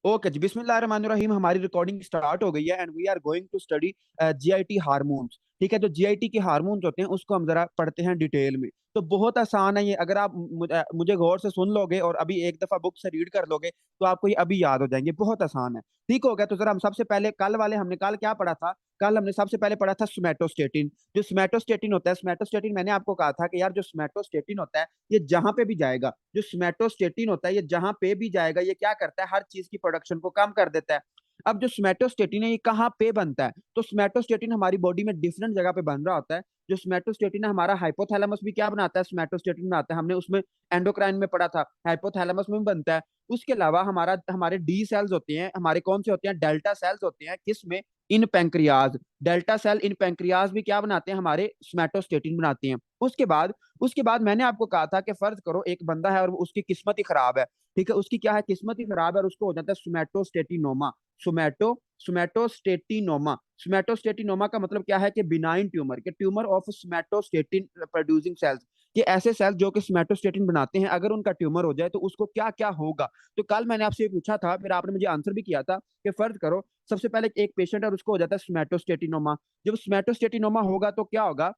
Okay जी, बिस्मिल्लाहिर्रहमानिर्रहीम। हमारी recording start हो गई है and we are going to study GIT hormones. ठीक है, जो जीआईटी के हार्मोन्स होते हैं उसको हम जरा पढ़ते हैं डिटेल में। तो बहुत आसान है ये, अगर आप मुझे गौर से सुन लोगे और अभी एक दफा बुक से रीड कर लोगे तो आपको ये अभी याद हो जाएंगे। बहुत आसान है। ठीक हो गया, तो जरा हम सबसे पहले हमने कल क्या पढ़ा था? कल हमने सबसे पहले पढ़ा था स्मेटोस्टेटिन। जो स्मेटोस्टेटिन होता है, स्मेटोस्टेटिन मैंने आपको कहा था कि यार जो स्मेटोस्टेटिन होता है ये जहां पे भी जाएगा, जो स्मेटोस्टेटिन होता है ये जहां पे भी जाएगा ये क्या करता है, हर चीज की प्रोडक्शन को कम कर देता है। अब जो स्मेटोस्टेटिन है ये कहाँ पे बनता है? तो स्मेटोस्टेटिन हमारी बॉडी में डिफरेंट जगह पे बन रहा होता है। जो स्मेटोस्टेटिन है, हमारा हाइपोथैलेमस भी क्या बनाता है? स्मेटोस्टेटिन बनाता है। हमने उसमें एंडोक्राइन में पढ़ा था, हाइपोथैलेमस में भी बनता है। उसके अलावा हमारे डी सेल्स होते हैं, हमारे कौन से होते हैं? डेल्टा सेल्स होते हैं। किसमें? In pancreas. Delta cell in pancreas भी क्या बनाते हैं? हमारे स्मेटोस्टेटिन बनाते हैं। उसके बाद मैंने आपको कहा था कि फर्ज करो एक बंदा है और उसकी किस्मत ही खराब है। ठीक है, उसकी क्या है? किस्मत ही खराब है और उसको हो जाता है सोमैटोस्टेटिनोमा। सोमैटो सोमैटोस्टेटिनोमा। सोमैटोस्टेटिनोमा का मतलब क्या है? कि बिनाइन ट्यूमर, के tumour of somatostatin producing sales. कि ऐसे सेल्स जो कि सोमैटोस्टेटिन बनाते हैं, अगर उनका ट्यूमर हो जाए तो उसको क्या क्या होगा? तो कल मैंने आपसे ये पूछा था, फिर आपने मुझे आंसर भी किया था कि फर्ज करो सबसे पहले एक पेशेंट है और उसको हो जाता है सोमैटोस्टेटिनोमा। जब सोमैटोस्टेटिनोमा होगा तो क्या होगा?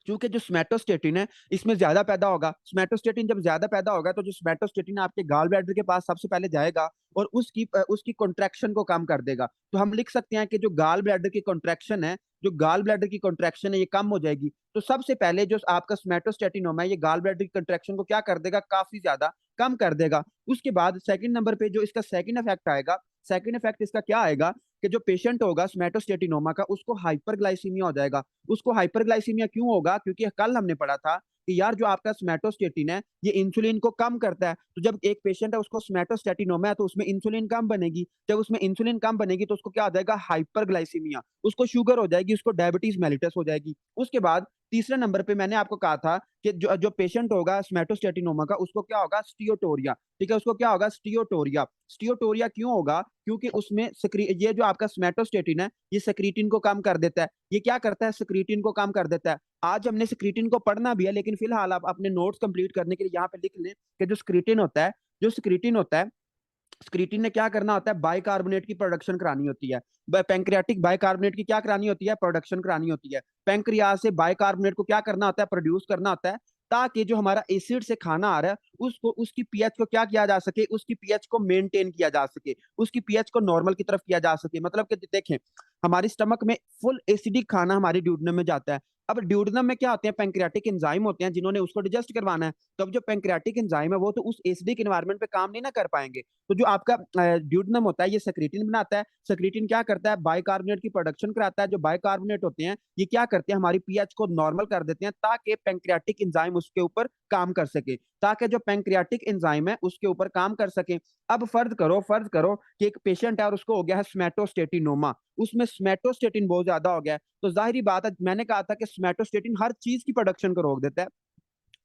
क्योंकि जो स्मेटोस्टेटिन है इसमें ज्यादा पैदा होगा। स्मेटोस्टेटिन जब ज्यादा पैदा होगा तो जो स्मेटोस्टेटिन आपके गाल ब्लैडर के पास सबसे पहले जाएगा और उसकी कॉन्ट्रैक्शन को कम कर देगा। तो हम लिख सकते हैं कि जो गाल ब्लैडर की कॉन्ट्रैक्शन है, जो गाल ब्लैडर की कॉन्ट्रैक्शन है ये कम हो जाएगी। तो सबसे पहले जो आपका स्मेटोस्टेटिन है ये गाल ब्लैडर की कॉन्ट्रैक्शन को क्या कर देगा? काफी ज्यादा कम कर देगा। उसके बाद सेकंड नंबर पे जो इसका सेकंड इफेक्ट आएगा, सेकंड इफेक्ट इसका क्या आएगा? कि जो पेशेंट होगा स्मेटोस्टेटिनोमा का उसको हाइपरग्लाइसीमिया हो जाएगा। उसको हाइपरग्लाइसीमिया क्यों होगा? क्योंकि कल हमने पढ़ा था कि यार जो आपका स्मेटोस्टेटिन है ये इंसुलिन को कम करता है। तो जब एक पेशेंट है उसको स्मेटोस्टेटिनोमा है तो उसमें इंसुलिन कम बनेगी। जब उसमें इंसुलिन कम बनेगी तो उसको क्या हो जाएगा? हाइपरग्लाइसीमिया। उसको शुगर हो जाएगी, उसको डायबिटीज मेलिटस हो जाएगी। उसके बाद तीसरे नंबर पे मैंने आपको कहा था कि जो जो पेशेंट होगा स्मेटोस्टेटिनोमा का उसको क्या होगा? स्टियोटोरिया। ठीक है, उसको क्या होगा? स्टियोटोरिया। स्टियोटोरिया क्यों होगा? क्योंकि उसमें ये जो आपका स्मेटोस्टेटिन है ये सक्रीटिन को कम कर देता है। ये क्या करता है? सक्रीटिन को कम कर देता है। आज हमने सक्रीटिन को पढ़ना भी है, लेकिन फिलहाल आप अपने नोट्स कंप्लीट करने के लिए यहाँ पे लिख लें कि जो सक्रीटिन होता है, जो सक्रीटिन होता है, स्क्रीटिन ने क्या करना होता है? बाइकार्बोनेट की प्रोडक्शन करानी होती है। पैंक्रियाटिक बाइकार्बोनेट की क्या करानी होती है? प्रोडक्शन करानी होती है। पैंक्रियाज से बाइकार्बोनेट को क्या करना होता है? प्रोड्यूस करना होता है, ताकि जो हमारा एसिड से खाना आ रहा है उसको, उसकी पीएच को क्या किया जा सके? उसकी पीएच को मेंटेन किया जा सके, उसकी पीएच को नॉर्मल की तरफ किया जा सके। मतलब कि देखें, हमारी स्टमक में फुल एसिडिक खाना हमारी ड्यूडनम में जाता है। अब ड्यूडनम में क्या होते हैं? पैंक्रियाटिक एंजाइम होते हैं जिन्होंने उसको डिजेस्ट करवाना है। तो अब जो पैंक्रियाटिक एंजाइम है वो तो उस एसिडिक एनवायरनमेंट पे काम नहीं ना कर पाएंगे। तो जो आपका ड्यूडनम होता है ये सक्रीटिन बनाता है। सक्रीटिन क्या करता है? बाइकार्बोनेट की प्रोडक्शन कराता है। जो बाइकार्बोनेट होते हैं ये क्या करते हैं? हमारी पीएच को नॉर्मल कर देते हैं, ताकि पैंक्रियाटिक एंजाइम उसके ऊपर काम कर सके, ताकि जो पैंक्रियाटिक एंजाइम है उसके ऊपर काम कर सके। अब फर्ज करो कि एक पेशेंट है और उसको हो गया है स्मेटोस्टेटिनोमा। उसमें स्मेटोस्टेटिन बहुत ज्यादा हो गया है। तो जाहिर बात है, मैंने कहा था कि स्मेटोस्टेटिन हर चीज की प्रोडक्शन को रोक देता है।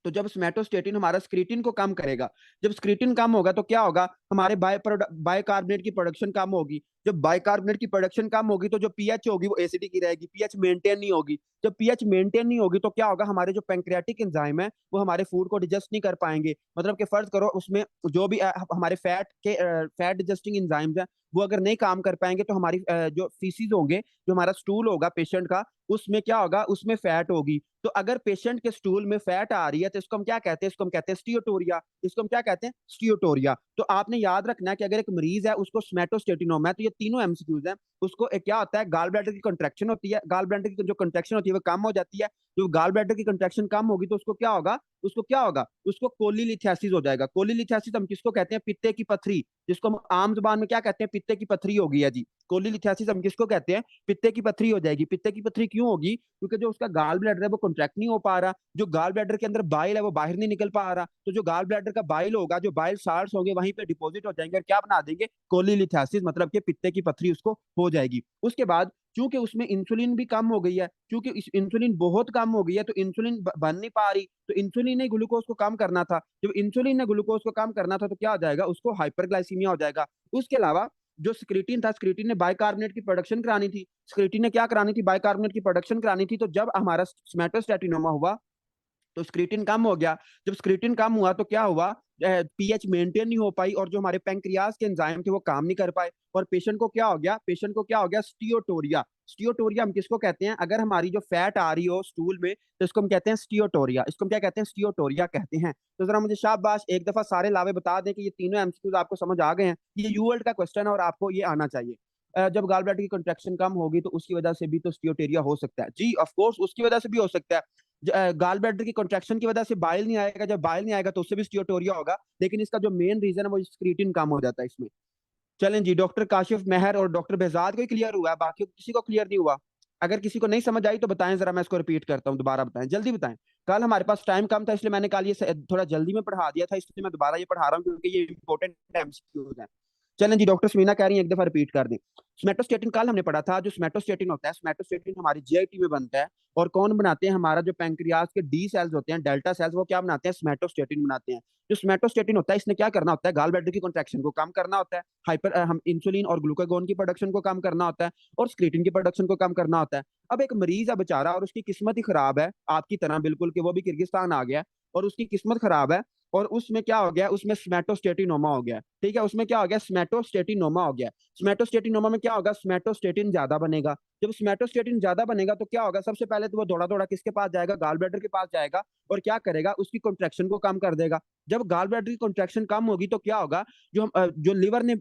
तो जब स्मेटोस्टेटिन हमारा स्क्रीटिन को कम करेगा, जब स्क्रीटिन कम होगा तो क्या होगा? हमारे बाइकार्बोनेट की प्रोडक्शन कम होगी। जब बाइकार्बोनेट की प्रोडक्शन कम होगी तो जो पीएच होगी वो एसिडिक ही रहेगी, पीएच मेंटेन नहीं होगी। जब पीएच मेंटेन नहीं होगी तो क्या होगा? हमारे जो पैंक्रियाटिक एंजाइम है वो हमारे फूड को डिजेस्ट नहीं कर पाएंगे। मतलब कि फर्ज करो उसमें जो भी हमारे फैट डिजेस्टिंग एंजाइम्स हैं वो अगर नहीं काम कर पाएंगे तो हमारी जो फीसिस होंगे, जो हमारा स्टूल होगा पेशेंट का, उसमें क्या होगा? उसमें फैट होगी। तो अगर पेशेंट के स्टूल में फैट आ रही है तो इसको हम क्या कहते हैं? इसको हम कहते हैं स्टियोटोरिया। इसको हम क्या कहते हैं? स्टियोटोरिया। तो आपने याद रखना है कि अगर एक मरीज है उसको स्मेटोस्टेटिनोमा है तो ये तीनों एमसीक्यूज हैं। उसको क्या होता है? गाल ब्लैडर की कंट्रैक्शन होती है। गाल ब्लैडर की जो कंट्रैक्शन होती है वो कम हो जाती है। जो गाल ब्लैडर की कंट्रैक्शन कम होगी तो उसको क्या होगा? उसको कोलीलिथेसिस हो जाएगा। कोलीलिथेसिस हम किसको कहते हैं? पित्ते की पथरी, जिसको हम आम जुबान में क्या कहते हैं? पित्ते की पथरी हो गई है जी। कोलीलिथेसिस हम किसको कहते हैं? पित्ते की पथरी हो जाएगी। पित्ते की पथरी क्यों होगी? क्योंकि जो उसका गाल ब्लैडर है वो कॉन्ट्रैक्ट नहीं हो पा रहा, जो गाल ब्लैडर के अंदर बाइल है वो बाहर नहीं निकल पा रहा। तो जो गाल ब्लैडर का बाइल होगा, जो बाइल साल्ट्स होंगे वहीं पे डिपॉजिट हो जाएंगे और क्या बना देंगे? कोलीलिथेसिस, मतलब कि पित्ते की पथरी उसको हो जाएगी। उसके बाद चूंकि उसमें इंसुलिन भी कम हो गई है, क्योंकि इस इंसुलिन बहुत कम हो गई है तो इंसुलिन बन नहीं पा रही, तो इंसुलिन ने ग्लूकोज को कम करना था। जब इंसुलिन ने ग्लूकोज को कम करना था तो क्या हो जाएगा? उसको हाइपरग्लाइसीमिया हो जाएगा। उसके अलावा जो स्क्रीटिन था, स्क्रीटिन ने बाइकार्बोनेट की प्रोडक्शन करानी थी। स्क्रीटिन ने क्या करानी थी? बाइकार्बोनेट की प्रोडक्शन करानी थी। तो जब हमारा स्मेटोस्टेटिनोमा हुआ तो स्क्रीटिन कम हो गया। जब स्क्रीटिन कम हुआ तो क्या हुआ, पीएच मेंटेन नहीं हो पाई और जो हमारे पैंक्रियाज के एंजाइम थे वो काम नहीं कर पाए और पेशेंट को क्या हो गया, पेशेंट को क्या हो गया, स्टियोटोरिया। स्टियोटोरिया हम किसको कहते हैं, अगर हमारी जो फैट आ रही हो स्टूल में तो इसको हम कहते हैं स्टियोटोरिया। इसको हम क्या कहते हैं, स्टियोटोरिया कहते हैं। तो जरा मुझे शाबाश एक दफा सारे लावे बता दें कि ये तीनों एमसीक्यूज आपको समझ आ गए हैं। ये यूवर्ल्ड का क्वेश्चन है और आपको ये आना चाहिए। जब गाल ब्लैडर की कंट्रैक्शन कम होगी तो उसकी वजह से भी तो स्टियोटेरिया हो सकता है जी, ऑफ कोर्स उसकी वजह से भी हो सकता है। गाल ब्लैडर की कंट्रैक्शन की वजह से बाइल नहीं आएगा, जब बाइल नहीं आएगा तो उससे भी स्टियोटोरिया होगा, लेकिन इसका जो मेन रीजन है वो स्क्रीटिन कम हो जाता है इसमें। चलें जी, डॉक्टर काशिफ मेहर और डॉक्टर बेहजाद को ही क्लियर हुआ है, बाकी किसी को क्लियर नहीं हुआ। अगर किसी को नहीं समझ आई तो बताएं जरा, मैं इसको रिपीट करता हूँ, दोबारा बताएं, जल्दी बताएं। कल हमारे पास टाइम कम था इसलिए मैंने कल ये थोड़ा जल्दी में पढ़ा दिया था, इसलिए मैं दोबारा ये पढ़ा रहा हूँ क्योंकि ये इंपॉर्टेंट एमसीक्यूज हैं। चलें जी, डॉक्टर समीना कह रही हैं एक दफा रिपीट कर दें। स्मेटोस्टेटिन कल हमने पढ़ा था, जो स्मेटोस्टेटिन होता है, स्मेटोस्टेटिन हमारी जीआईटी में बनता है। और कौन बनाते हैं, हमारा जो पैंक्रियाज के डी सेल्स होते हैं, डेल्टा सेल्स, वो क्या बनाते हैं, स्मेटोस्टेटिन बनाते हैं। जो स्मेटोस्टेटिन होता है इसने क्या करना होता है, गाल ब्लैडर की कॉन्ट्रैक्शन को कम करना होता है, हम इंसुलिन और ग्लूकागोन की प्रोडक्शन को कम करना होता है और स्क्रीटिन की प्रोडक्शन को कम करना होता है। अब एक मरीज है बेचारा और उसकी किस्मत ही खराब है आपकी तरह बिल्कुल, कि वो भी किर्गिस्तान आ गया और उसकी किस्मत खराब है और उसमें क्या हो गया, उसमें स्मेटोस्टेटिनोमा हो गया। ठीक है, उसमें क्या हो गया, स्मेटोस्टेटिनोमा हो गया। स्मेटोस्टेटिनोमा में क्या होगा, स्मेटोस्टेटिन ज्यादा बनेगा। जब स्मेटोस्टेटिन ज्यादा बनेगा तो क्या होगा, सबसे पहले तो वो दौड़ा दौड़ा किसके पास जाएगा, गाल ब्लैडर के पास जाएगा और क्या करेगा, उसकी कॉन्ट्रैक्शन को कम कर देगा। जब गाल ब्लैडर की कॉन्ट्रैक्शन कम होगी तो क्या होगा, जो लिवर ने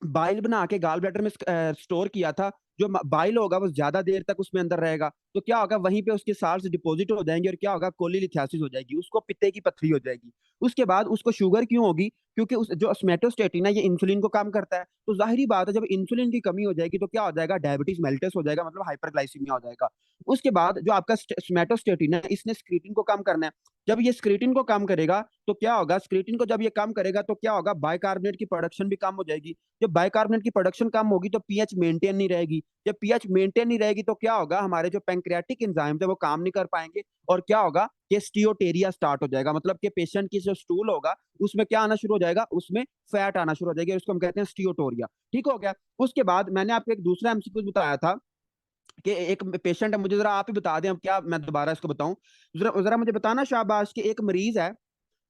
बाइल बना के गाल ब्लैडर में स्टोर किया था, जो बाइल होगा वो ज्यादा देर तक उसमें अंदर रहेगा, तो क्या होगा, वहीं पे उसके साल्स डिपॉजिट हो जाएंगे और क्या होगा, कोलिलिथियासिस हो जाएगी, उसको पित्ते की पथरी हो जाएगी। उसके बाद उसको शुगर क्यों होगी, क्योंकि उस जो स्मेटोस्टेटिन है ये इंसुलिन को कम करता है, तो जाहिर बात है जब इंसुलिन की कमी हो जाएगी तो क्या हो जाएगा, डायबिटीज मेल्टस हो जाएगा, मतलब हाइपरग्लाइसीमिया हो जाएगा। उसके बाद जो आपका स्मेटोस्टेटिन है इसने स्क्रीटिन को कम करना है। जब ये स्क्रीटिन को कम करेगा तो क्या होगा, स्क्रीटिन को जब ये कम करेगा तो क्या होगा, बाइकार्बोनेट की प्रोडक्शन भी कम हो जाएगी। जब बाइकार्बोनेट की प्रोडक्शन कम होगी तो पीएच मेंटेन नहीं रहेगी। जब पीएच मेंटेन नहीं रहेगी तो क्या होगा, हमारे जो पैंक्रियाटिक एंजाइम थे वो काम नहीं कर पाएंगे और क्या होगा कि स्टियोटेरिया स्टार्ट हो जाएगा, मतलब कि पेशेंट की जो स्टूल होगा उसमें क्या आना शुरू हो जाएगा, उसमें फैट आना शुरू हो जाएगी, उसको हम कहते हैं स्टियोटोरिया। ठीक हो गया। उसके बाद मैंने आपको एक दूसरा एमसीक्यू बताया था कि एक पेशेंट है, मुझे जरा आप ही बता दें, अब क्या मैं दोबारा इसको बताऊं, जरा जरा मुझे बताना शाबाश, कि एक मरीज है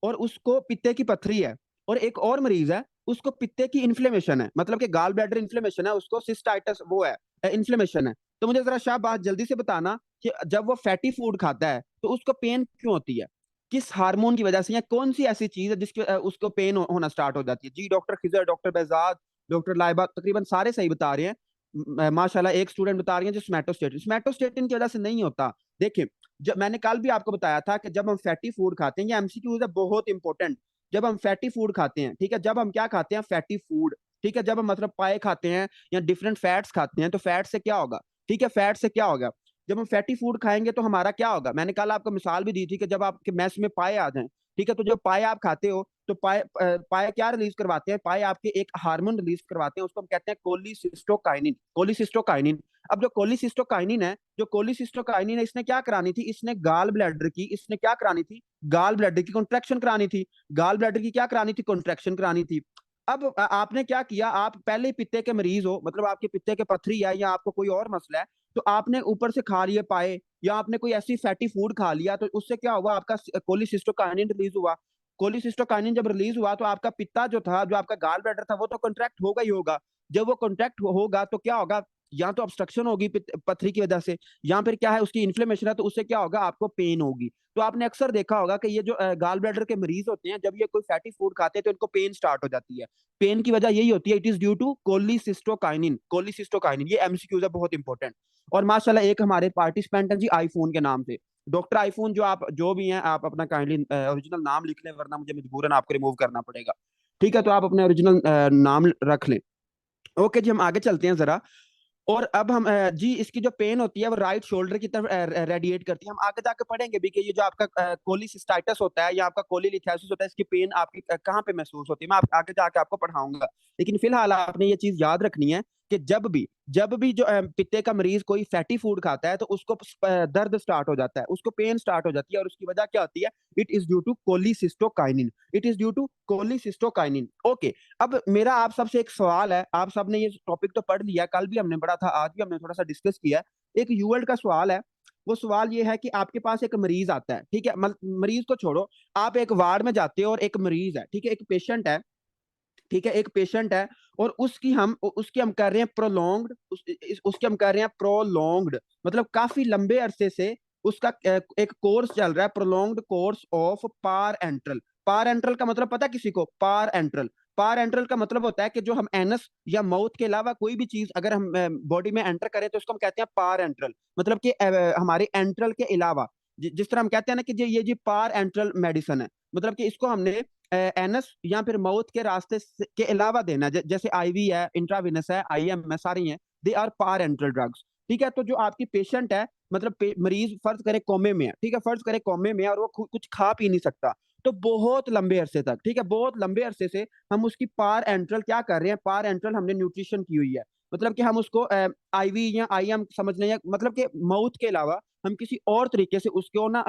और उसको पित्ते की पथरी है और एक और मरीज है उसको पित्ते की इन्फ्लेमेशन है, मतलब कि गाल ब्लैडर इन्फ्लेमेशन है, उसको सिस्टाइटिस वो है, इन्फ्लेमेशन है। तो मुझे जरा शाबाश जल्दी से बताना कि जब वो फैटी फूड खाता है तो उसको पेन क्यों होती है, किस हार्मोन की वजह से, या कौन सी ऐसी चीज है जिसकी उसको पेन होना स्टार्ट हो जाती है। जी doctor Khizar, doctor Behzad, doctor Laiba तकरीबन सारे सही बता रहे हैं। माशाल्लाह एक स्टूडेंट बता रही है जो स्मेटोस्टेटिन, स्मेटोस्टेटिन की वजह से नहीं होता। देखिए, जब मैंने कल भी आपको बताया था कि जब हम फैटी फूड खाते हैं, ये एमसीक्यूज है बहुत इंपॉर्टेंट। जब हम फैटी फूड खाते हैं, ठीक है, जब हम क्या खाते हैं, फैटी फूड, ठीक है, जब हम मतलब पाए खाते हैं या डिफरेंट फैट्स खाते हैं तो फैट से क्या होगा, ठीक है, फैट से क्या होगा, जब हम फैटी फूड खाएंगे तो हमारा क्या होगा, मैंने कल आपको मिसाल भी दी थी कि जब आपके मैस में पाए आ जाएं, ठीक है, तो जब पाए आप खाते हो तो पाए क्या रिलीज करवाते हैं, पाए आपके एक हार्मोन रिलीज करवाते हैं, उसको हम कहते हैं कोलिसिस्टोकाइनिन, कोलिसिस्टोकाइनिन। अब जो कोलिसिस्टोकाइनिन है, जो कोलिसिस्टोकाइनिन है, इसने क्या करानी थी, इसने गाल ब्लैडर की, इसने क्या करानी थी, गाल ब्लैडर की कॉन्ट्रैक्शन करानी थी, गाल ब्लैडर की क्या करानी थी, कॉन्ट्रैक्शन करानी थी। अब आपने क्या किया, आप पहले ही पित्ते के मरीज हो, मतलब आपके पित्ते के पथरी है या आपको कोई और मसला है, तो आपने ऊपर से खा लिए पाए या आपने कोई ऐसी फैटी फूड खा लिया तो उससे क्या हुआ, आपका कोलिसिस्टोकाइनिन रिलीज हुआ। कोलिसिस्टोकाइनिन जब रिलीज हुआ तो आपका पित्ता जो था, जो आपका गाल ब्लैडर था, वो तो कॉन्ट्रैक्ट होगा ही होगा। जब वो कॉन्ट्रैक्ट होगा तो क्या होगा, या तो ऑब्स्ट्रक्शन होगी पथरी की वजह से, या फिर क्या है उसकी इन्फ्लेमेशन है तो उससे क्या होगा, आपको पेन होगी। तो आपने अक्सर देखा होगा कि ये जो गाल ब्लैडर के मरीज होते हैं, जब ये कोई फैटी फूड खाते हैं तो इनको पेन स्टार्ट हो जाती है। पेन की वजह यही होती है, it is due to cholecystokinin, cholecystokinin, ये एमसीक्यूज है बहुत इंपॉर्टेंट। और माशाल्लाह एक हमारे पार्टिसिपेंट हैं जी आईफोन के नाम से, डॉक्टर आईफोन, जो आप जो भी हैं आप अपना काइंडली ओरिजिनल नाम लिख लें वरना मुझे मजबूरन आपको रिमूव करना पड़ेगा। ठीक है, तो आप अपने ओरिजिनल नाम रख लें। ओके जी, हम आगे चलते हैं जरा। और अब हम जी इसकी जो पेन होती है वो राइट शोल्डर की तरफ रेडिएट करती है। हम आगे जाके पढ़ेंगे भी कि ये जो आपका कोलिसिस्टाइटिस होता है या आपका कोलिलिथाइसिस होता है, इसकी पेन आपकी कहाँ पे महसूस होती है, मैं आगे जाके आपको पढ़ाऊंगा। लेकिन फिलहाल आपने ये चीज याद रखनी है कि जब भी जो पित्ते का मरीज कोई फैटी फूड खाता है तो उसको दर्द स्टार्ट हो जाता है, उसको पेन स्टार्ट हो जाती है, और उसकी वजह क्या होती है, it is due to cholecystokinin, it is due to cholecystokinin. Okay, अब मेरा आप सबसे एक सवाल है, आप सबने ये टॉपिक तो पढ़ लिया, कल भी हमने पढ़ा था, आज भी हमने थोड़ा सा डिस्कस किया है। एक यूएल्ड का सवाल है वो सवाल ये है कि आपके पास एक मरीज आता है, ठीक है, मरीज को छोड़ो, आप एक वार्ड में जाते हो और एक मरीज है, ठीक है, एक पेशेंट है, ठीक है, एक पेशेंट है, और उसकी हम कर रहे हैं प्रोलॉन्ग्ड, उसके हम कर रहे हैं प्रोलॉन्ग्ड, मतलब काफी लंबे अरसे से उसका एक कोर्स चल रहा है, prolonged course of parenteral. Parenteral का मतलब पता है किसी को? पार एंट्रल, पार एंट्रल का मतलब होता है कि जो हम एनस या माउथ के अलावा कोई भी चीज अगर हम बॉडी में एंटर करें तो उसको हम कहते हैं पार एंट्रल, मतलब कि हमारे एंट्रल के अलावा, जिस तरह हम कहते हैं ना कि ये जी पार एंट्रल मेडिसिन है, मतलब कि इसको हमने एनस या फिर माउथ के रास्ते के अलावा देना, जैसे आईवी है, इंट्राविनस है, आईएम है, सारी हैं, they are parenteral drugs. ठीक है, तो जो आपकी पेशेंट है, मतलब मरीज फर्ज करे कोमे में है, ठीक है, फर्ज करे कोमे में है और वो कुछ खा पी नहीं सकता, तो बहुत लंबे अरसे तक, ठीक है, बहुत लंबे अरसे से हम उसकी पार एंट्रल क्या कर रहे हैं, पार एंट्रल हमने न्यूट्रिशन की हुई है, मतलब कि हम उसको आईवी या आईएम समझ लें, मतलब कि माउथ के अलावा हम किसी और तरीके से उसको ना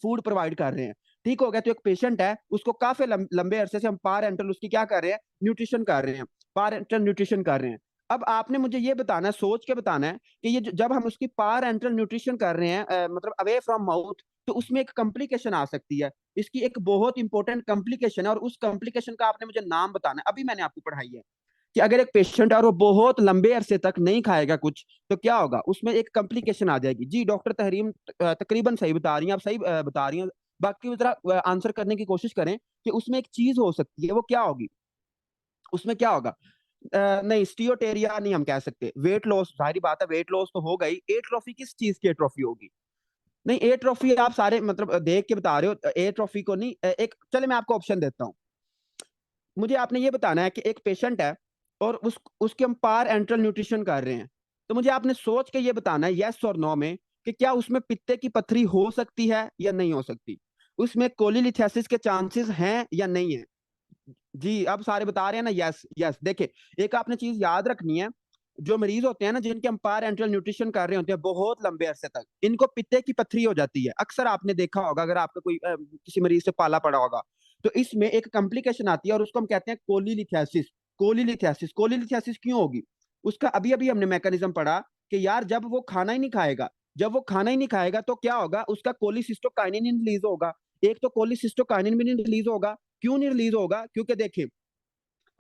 फूड प्रोवाइड कर रहे हैं। ठीक हो गया, तो एक पेशेंट है, उसको काफी लंबे अरसे से हम पार एंट्रल उसकी क्या कर रहे हैं, न्यूट्रिशन कर रहे हैं, पार एंट्रल न्यूट्रिशन कर रहे हैं। अब आपने मुझे ये बताना है, सोच के बताना है कि ये जब हम उसकी पार एंट्रल न्यूट्रिशन कर रहे हैं मतलब अवे फ्रॉम माउथ, तो उसमें एक कॉम्प्लिकेशन आ सकती है, इसकी एक बहुत इंपॉर्टेंट कॉम्प्लिकेशन है, और उस कॉम्प्लिकेशन का आपने मुझे नाम बताना है, अभी मैंने आपको पढ़ाई है कि अगर एक पेशेंट है और वो बहुत लंबे अरसे तक नहीं खाएगा कुछ, तो क्या होगा, उसमें एक कॉम्प्लिकेशन आ जाएगी। जी डॉक्टर तहरीम तकरीबन सही बता रही हैं, आप सही बता रही हैं, बाकी जरा आंसर करने की कोशिश करें कि उसमें एक चीज हो सकती है, वो क्या होगी, उसमें क्या होगा? नहीं, स्टीयोटेरिया नहीं हम कह सकते, वेट लॉस, जाहिर बात है वेट लॉस तो होगा ही, एट्रोफी किस चीज की एट्रोफी होगी? नहीं, एट्रोफी आप सारे मतलब देख के बता रहे हो, एट्रोफी को नहीं, एक चले मैं आपको ऑप्शन देता हूँ, मुझे आपने ये बताना है कि एक पेशेंट है और उसके हम पार एंट्रल न्यूट्रिशन कर रहे हैं, तो मुझे आपने सोच के ये बताना है यस और नो में कि क्या उसमें पित्ते की पथरी हो सकती है या नहीं हो सकती, उसमें कोलिलिथेसिस के चांसेस हैं या नहीं है। जी अब सारे बता रहे हैं ना यस यस। देखिए, एक आपने चीज याद रखनी है, जो मरीज होते हैं ना जिनके हम पार एंट्रल न्यूट्रिशन कर रहे होते हैं बहुत लंबे अरसे तक, इनको पित्ते की पथरी हो जाती है, अक्सर आपने देखा होगा अगर आपका कोई किसी मरीज से पाला पड़ा होगा, तो इसमें एक कॉम्प्लिकेशन आती है और उसको हम कहते हैं कोलिलिथेसिस। कोलिलिथेसिस, कोलिलिथेसिस क्यों होगी? उसका अभी अभी हमने मैकेनिज्म पढ़ा कि यार जब वो खाना ही नहीं खाएगा, जब वो खाना ही नहीं खाएगा तो क्या होगा, उसका कोलिसिस्टोकाइनिन रिलीज होगा। एक तो कोलिसिस्टोकाइनिन भी नहीं रिलीज होगा, क्यों नहीं रिलीज होगा? क्योंकि देखिए,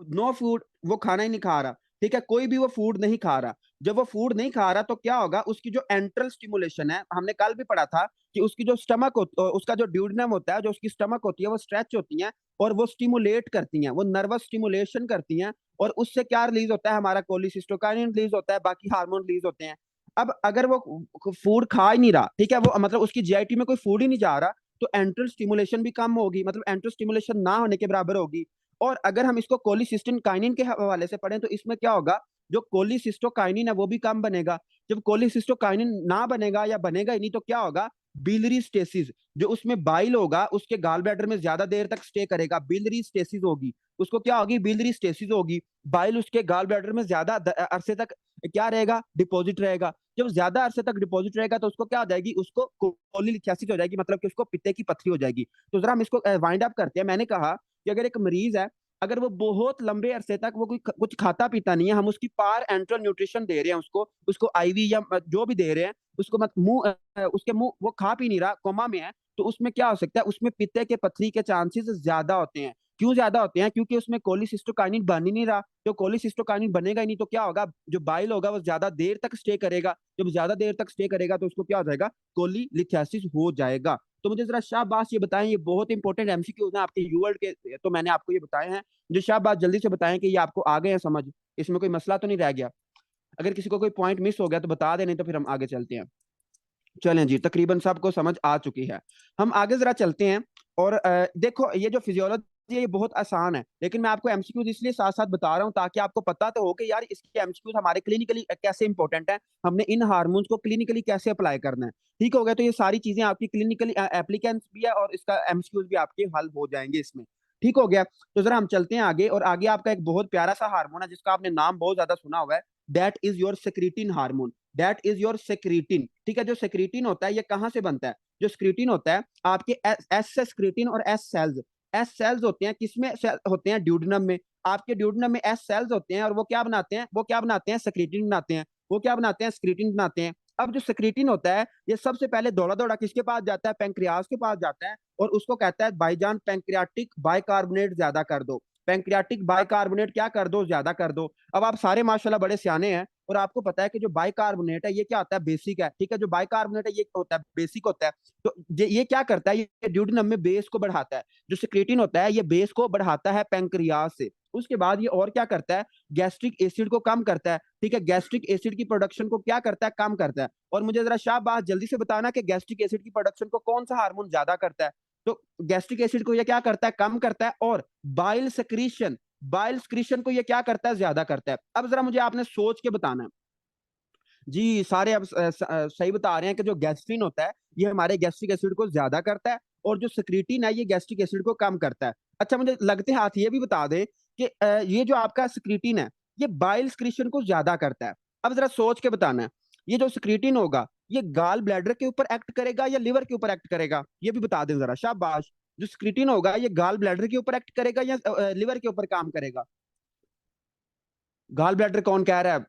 नो फूड, वो खाना ही नहीं खा रहा, ठीक है, कोई भी वो फूड नहीं खा रहा, जब वो फूड नहीं खा रहा तो क्या होगा, उसकी जो एंट्रल स्टिमुलेशन है, हमने कल भी पढ़ा था कि उसकी जो स्टमक उसका जो ड्यूडेनम होता है, जो उसकी स्टमक होती है वो स्ट्रेच होती है और वो स्टिमुलेट करती हैं, वो नर्वस स्टिमुलेशन करती हैं, और उससे क्या रिलीज होता है, हमारा कोलिसिस्टोकाइनिन रिलीज होता है, बाकी हार्मोन रिलीज होते हैं। अब अगर वो फूड खा ही नहीं रहा, ठीक है, वो मतलब उसकी जीआईटी में कोई फूड ही नहीं जा रहा, तो एंट्रल स्टिमुलेशन भी कम होगी, मतलब एंट्रल स्टिमुलेशन ना होने के बराबर होगी। और अगर हम इसको कोलिसिस्टिन काइनिन के हवाले से पढ़ें तो इसमें क्या होगा, जो कोलिसिस्टोकाइनिन है वो भी कम बनेगा। जब कोलिसिस्टोकाइनिन ना बनेगा या बनेगा ही नहीं तो क्या होगा, बिलरी स्टेसिस, जो उसमें बाइल होगा उसके गाल ब्लैडर में ज्यादा देर तक स्टे करेगा, बिलरी स्टेसिस होगी, उसको क्या होगी, बिलरी स्टेसिस होगी, बाइल उसके गाल ब्लैडर में ज्यादा अरसे तक क्या रहेगा, डिपॉजिट रहेगा। जब ज्यादा अरसे तक डिपॉजिट रहेगा तो उसको क्या हो जाएगी, उसको कोलिलिथियासिस हो जाएगी, मतलब कि उसको पित्ते की पथरी हो जाएगी। तो जरा हम इसको वाइंड अप करते हैं। मैंने कहा कि अगर एक मरीज है, अगर वो बहुत लंबे अरसे तक वो कोई कुछ खाता पीता नहीं है, हम उसकी पार एंट्रल न्यूट्रिशन दे रहे हैं, उसको आईवी या जो भी दे रहे हैं, उसको मत मुंह उसके मुंह वो खा पी नहीं रहा, कोमा में है, तो उसमें क्या हो सकता है, उसमें पित्ते के पथरी के चांसेस ज्यादा होते हैं। क्यों ज्यादा होते हैं? क्योंकि उसमें कोलिसिस्टोकाइनिन बन ही नहीं रहा, जो कोलिसिस्टोकाइनिन बनेगा ही नहीं तो क्या होगा, जो बाइल होगा वो ज्यादा देर तक स्टे करेगा, जब ज्यादा देर तक स्टे करेगा तो उसको क्या हो जाएगा, कोलिलिथियासिस हो जाएगा। तो मुझे जरा शाहबाज ये बताएं, ये बहुत इंपॉर्टेंट एमसीक्यूज हैं आपके यूवर्ल्ड के, तो मैंने आपको ये बताए हैं, मुझे शाहबाज जल्दी से बताएं कि ये आपको आ गए हैं समझ, इसमें कोई मसला तो नहीं रह गया? अगर किसी को कोई पॉइंट मिस हो गया तो बता दें, नहीं तो फिर हम आगे चलते हैं। चलें जी, तकरीबन सबको समझ आ चुकी है, हम आगे जरा चलते हैं। और देखो, ये जो फिजियोलॉजी है ये बहुत आसान है, लेकिन मैं आपको एमसीक्यूज इसलिए साथ साथ बता रहा हूँ ताकि आपको पता तो हो कि यार इसके एमसीक्यूज हमारे क्लिनिकली कैसे इंपॉर्टेंट है, हमने इन हार्मोन्स को क्लिनिकली कैसे अप्लाई करना है। ठीक हो गया, तो ये सारी चीजें आपकी क्लिनिकली एप्लीकेंट्स भी है और इसका एमसीक्यूज भी आपके हल हो जाएंगे इसमें। ठीक हो गया, तो जरा हम चलते हैं आगे, और आगे आपका एक बहुत प्यारा सा हार्मोन है जिसका आपने नाम बहुत ज्यादा सुना हुआ है, that is your secretin hormone, that is your secretin. ठीक है, जो सेक्रीटिन होता है ये कहाँ से बनता है? जो स्क्रीटिन होता है आपके एस से स्क्रीटिन और एस सेल्स, एस सेल्स होते हैं किसमें होते हैं, ड्यूडनम में। आपके ड्यूडनम में एस सेल्स होते हैं और वो क्या बनाते हैं, वो क्या बनाते हैं, सेक्रीटिन बनाते हैं। वो क्या बनाते हैं, स्क्रीटिन बनाते हैं। अब जो सक्रीटिन होता है ये सबसे पहले दौड़ा दौड़ा किसके पास जाता है, पेंक्रियाज के पास जाता है, और उसको कहता है भाईजान पेंक्रियाटिक बाइकार्बोनेट ज्यादा कर दो, पेंक्रियाटिक बाइकार्बोनेट क्या कर दो, ज्यादा कर दो। अब आप सारे माशाल्लाह बड़े सियाने हैं और आपको पता है कि जो बाइकार्बोनेट है ये क्या होता है, बेसिक है, ठीक है, जो बाइकार्बोनेट है ये होता है बेसिक होता है। तो ये क्या करता है, ये ड्यूडेनम में बेस को बढ़ाता है, जो सिक्रेटिन होता है ये बेस को बढ़ाता है पेंक्रियाज से। उसके बाद ये और क्या करता है, गैस्ट्रिक एसिड को कम करता है, ठीक है, गैस्ट्रिक एसिड की प्रोडक्शन को क्या करता है, कम करता है। और मुझे जरा शाबाश जल्दी से बताना कि गैस्ट्रिक एसिड की प्रोडक्शन को कौन सा हार्मोन ज्यादा करता है। तो गैस्ट्रिक एसिड को ये क्या करता है, कम करता है, और बाइल सेक्रीशन, बाइल सेक्रीशन को ये क्या करता है, ज्यादा करता है। अब जरा मुझे आपने सोच के बताना है। जी सारे अब सही बता रहे हैं कि जो गैस्ट्रिन होता है ये हमारे गैस्ट्रिक एसिड को ज्यादा करता है, और जो सिक्रीटिन है ये गैस्ट्रिक एसिड को कम करता है। अच्छा मुझे लगते हाथ ये भी बता दें कि ये जो आपका सिक्रीटिन है ये बाइल सिक्रीशन को ज्यादा करता है। अब जरा सोच के बताना है, ये जो सिक्रीटिन होगा ये गाल ब्लैडर के ऊपर एक्ट करेगा या लिवर के ऊपर एक्ट करेगा, ये भी बता दें जरा शाबाश। जो सिक्रीटिन होगा ये गाल ब्लैडर के ऊपर एक्ट करेगा या लिवर के ऊपर काम करेगा। गाल ब्लैडर कौन कह रहा है?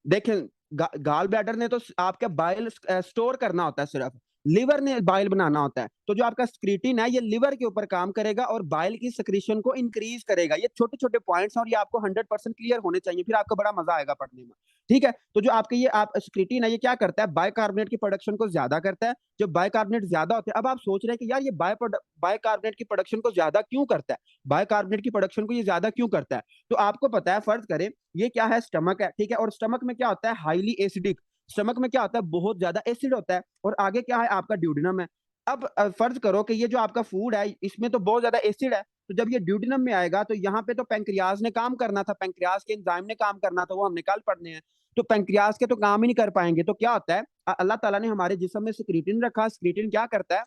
देखें, गाल ब्लैडर ने तो आपका बाइल स्टोर करना होता है, सिर्फ लिवर ने बाइल बनाना होता है। तो जो आपका स्क्रीटिन है ये लिवर के ऊपर काम करेगा और बाइल की सिक्रीशन को इंक्रीज करेगा। ये छोटे छोटे पॉइंट्स हैं और ये आपको 100% क्लियर होने चाहिए, फिर आपको बड़ा मजा आएगा पढ़ने में। ठीक है, तो जो आपके ये आप स्क्रीटिन है ये क्या करता है, बाइकार्बोनेट की प्रोडक्शन को ज्यादा करता है। जब बाइकार्बोनेट ज्यादा होते हैं, अब आप सोच रहे हैं कि यार ये बाइकार्बोनेट की प्रोडक्शन को ज्यादा क्यों करता है, बाइकार्बोनेट की प्रोडक्शन को ये ज्यादा क्यों करता है। तो आपको पता है, फर्ज करें ये क्या है, स्टमक है, ठीक है, और स्टमक में क्या होता है, हाईली एसिडिक, स्टमक में क्या होता है, बहुत ज्यादा एसिड होता है, और आगे क्या है आपका ड्यूडेनम है। अब फर्ज करो कि ये जो आपका फूड है इसमें तो बहुत ज्यादा एसिड है, तो जब ये ड्यूडेनम में आएगा तो यहाँ पे तो पेंक्रियाज ने काम करना था, पेंक्रियाज के एंजाइम ने काम करना था, वो हमने कल पढ़ने हैं। तो पेंक्रियाज के तो काम ही नहीं कर पाएंगे, तो क्या होता है, अल्लाह ताला ने हमारे जिस्म में स्क्रीटिन रखा, स्क्रीटिन क्या करता है,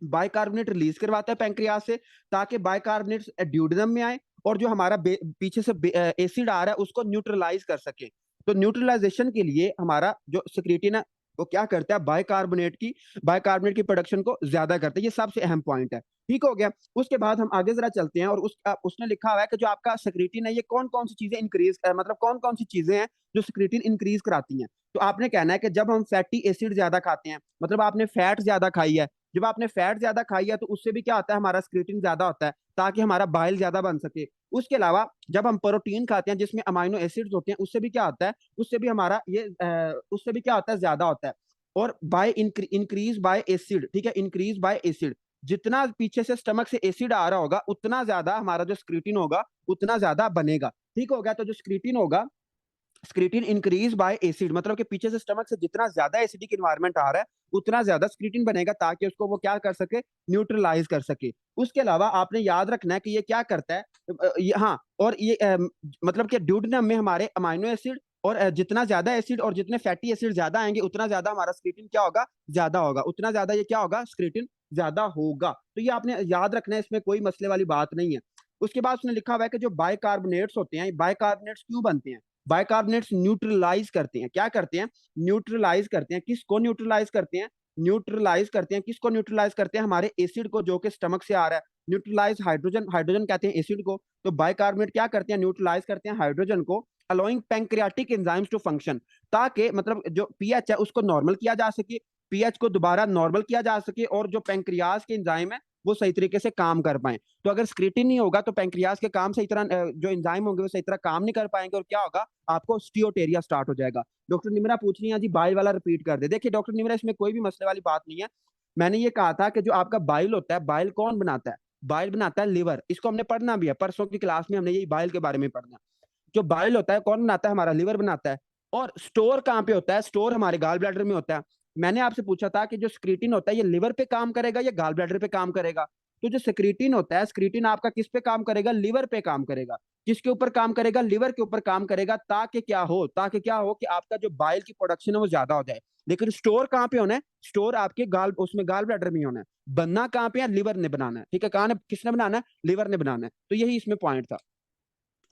बाइकार्बोनेट रिलीज करवाता है पेंक्रियाज से, ताकि बाइकार्बोनेट ड्यूडेनम में आए और जो हमारा पीछे से एसिड आ रहा है उसको न्यूट्रलाइज कर सके। तो न्यूट्रलाइजेशन के लिए हमारा जो सिक्रीटिन है वो क्या करता है, बाइकार्बोनेट की प्रोडक्शन को ज्यादा करता है। ये सबसे अहम पॉइंट है, ठीक हो गया। उसके बाद हम आगे जरा चलते हैं, और उसने लिखा हुआ है कि जो आपका सिक्रीटिन है ये कौन कौन सी चीजें इंक्रीज, मतलब कौन कौन सी चीजें हैं जो सिक्रीटिन इंक्रीज कराती हैं। तो आपने कहना है कि जब हम फैटी एसिड ज्यादा खाते हैं, मतलब आपने फैट ज्यादा खाई है, जब आपने फैट ज्यादा खाई है तो उससे भी क्या होता है, हमारा स्क्रीटिन ज्यादा होता है, ताकि हमारा बाइल ज्यादा बन सके। उसके अलावा जब हम प्रोटीन खाते हैं जिसमें अमाइनो एसिड्स होते हैं, उससे भी क्या होता है, उससे भी हमारा ये उससे भी क्या होता है, ज्यादा होता है। और बाय इंक्रीज बाय एसिड, ठीक है, इंक्रीज बाय एसिड, जितना पीछे से स्टमक से एसिड आ रहा होगा उतना ज्यादा हमारा जो स्क्रीटिन होगा उतना ज्यादा बनेगा। ठीक हो गया, तो जो स्क्रीटिन होगा, स्क्रीटिन इंक्रीज बाय एसिड, मतलब कि पीछे से स्टमक से जितना ज्यादा एसिडिक इन्वायरमेंट आ रहा है उतना ज्यादा स्क्रीटिन बनेगा, ताकि उसको वो क्या कर सके, न्यूट्रलाइज कर सके। उसके अलावा आपने याद रखना है कि ये क्या करता है, हाँ, और ये मतलब कि ड्यूडेनम में हमारे अमाइनो एसिड और जितना ज्यादा एसिड और जितने फैटी एसिड ज्यादा आएंगे उतना ज्यादा हमारा स्क्रीटिन क्या होगा, ज्यादा होगा, उतना ज्यादा ये क्या होगा, स्क्रीटिन ज्यादा होगा। तो ये आपने याद रखना है, इसमें कोई मसले वाली बात नहीं है। उसके बाद उसने लिखा हुआ है कि जो बाइकार्बोनेट्स होते हैं, बाइकार्बोनेट्स क्यों बनते हैं, बाइकार्बोनेट्स न्यूट्रलाइज करते हैं, क्या करते हैं, न्यूट्रलाइज करते हैं, किसको न्यूट्रलाइज करते हैं, न्यूट्रलाइज करते हैं, किसको न्यूट्रलाइज करते हैं, हमारे एसिड को जो कि स्टमक से आ रहा है, न्यूट्रलाइज हाइड्रोजन, हाइड्रोजन कहते हैं एसिड को। तो बाइकार्बोनेट क्या करते हैं, न्यूट्रलाइज करते हैं हाइड्रोजन को, allowing pancreatic enzymes to function, ताकि मतलब जो पीएच है उसको नॉर्मल किया जा सके, पीएच को दोबारा नॉर्मल किया जा सके, और जो पैंक्रियाज के एंजाइम है वो सही तरीके से काम कर पाए। तो अगर स्क्रीटिन नहीं होगा तो पैंक्रियाज के काम सही तरह जो एंजाइम होंगे वो सही तरह काम नहीं कर पाएंगे, और क्या होगा, आपको स्टीओटेरिया स्टार्ट हो जाएगा। डॉक्टर निमरा पूछ रही है जी बाइल वाला रिपीट कर दे। देखिए डॉक्टर निमरा, इसमें कोई भी मसले वाली बात नहीं है। मैंने ये कहा था कि जो आपका बाइल होता है, बाइल कौन बनाता है, बाइल बनाता है लिवर। इसको हमने पढ़ना भी है, परसों की क्लास में हमने यही बाइल के बारे में पढ़ना। जो बाइल होता है कौन बनाता है, हमारा लिवर बनाता है। और स्टोर कहाँ पे होता है, स्टोर हमारे गाल ब्लैडर में होता है। मैंने आपसे पूछा था कि जो स्क्रीटिन होता है ये लिवर पे काम करेगा या गाल ब्लैडर पे काम करेगा। तो जो स्क्रीटिन होता है, स्क्रीटिन आपका किस पे काम करेगा, लिवर पे काम करेगा। किसके ऊपर काम करेगा, लिवर के ऊपर काम करेगा, ताकि क्या हो, ताकि क्या हो कि आपका जो बाइल की प्रोडक्शन है वो ज्यादा हो जाए। लेकिन स्टोर कहाँ पे होना है, स्टोर आपके गाल उसमें गाल ब्लैडर में होना है। बनना कहाँ पे है, लिवर ने बनाना है, ठीक है, कहाँ ने किसने बनाना है, लिवर ने बनाना है। तो यही इसमें पॉइंट था।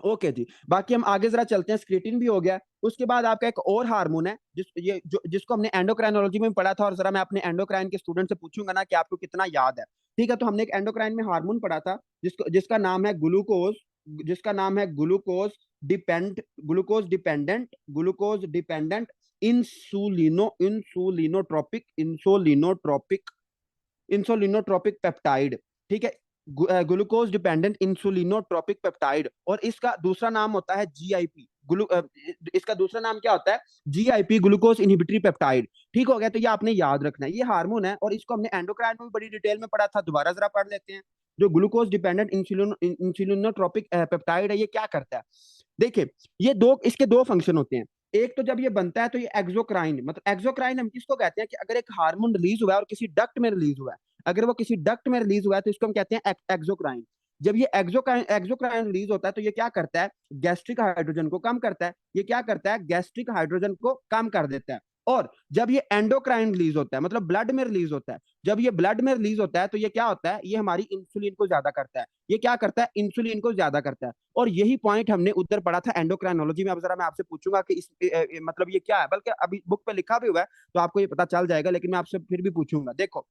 ओके जी, बाकी हम आगे जरा चलते हैं। स्क्रीटिन भी हो गया, उसके बाद आपका एक और हार्मोन है जिसको हमने एंडोक्राइनोलॉजी में पढ़ा था, और जरा मैं अपने एंडोक्राइन के स्टूडेंट से पूछूंगा ना कि आपको कितना याद है। ठीक है, तो हमने एक एंडोक्राइन में हार्मोन पढ़ा था जिसका नाम है ग्लूकोज, जिसका नाम है ग्लूकोज डिपेंडेंट इंसुलिनो इंसुलिनोट्रोपिक इंसुलिनोट्रोपिक इंसुलिनोट्रोपिक पेप्टाइड, ठीक है, ग्लूकोज डिपेंडेंट इंसुलिनोट्रोपिक पेप्टाइड, और इसका दूसरा नाम होता है जीआईपी। इसका दूसरा नाम क्या होता है? GIP, glucose inhibitory peptide. ठीक हो गया? तो ये आपने याद रखना है, ये हार्मोन है और इसको हमने एंडोक्राइन में भी बड़ी डिटेल में पढ़ा था, दोबारा जरा पढ़ लेते हैं। जो ग्लूकोज डिपेंडेंट इंसुलिनोट्रोपिक पेप्टाइड है, ये क्या करता है? देखिए, ये दो, इसके दो फंक्शन होते हैं। एक तो जब ये बनता है तो ये एक्सोक्राइन, मतलब एक्सोक्राइन हम किसको कहते हैं कि अगर एक हार्मोन रिलीज हुआ है और किसी डक्ट में रिलीज हुआ है, अगर वो किसी डक्ट में रिलीज हुआ है तो इसको हम कहते हैं एक्सोक्राइन। जब ये एक्सोक्राइन रिलीज होता है तो ये क्या करता है? गैस्ट्रिक हाइड्रोजन को कम करता है। ये क्या करता है? गैस्ट्रिक हाइड्रोजन को कम कर देता है। और जब ये एंडोक्राइन रिलीज होता है, मतलब ब्लड में रिलीज होता है, जब ये ब्लड में रिलीज होता है तो ये क्या होता है? ये हमारी इंसुलिन को ज्यादा करता है। ये क्या करता है? इंसुलिन को ज्यादा करता है। और यही पॉइंट हमने उधर पढ़ा था एंडोक्राइनोलॉजी में। अब जरा मैं आपसे पूछूंगा कि मतलब ये क्या है, बल्कि अभी बुक पे लिखा भी हुआ है तो आपको ये पता चल जाएगा, लेकिन मैं आपसे फिर भी पूछूंगा। देखो,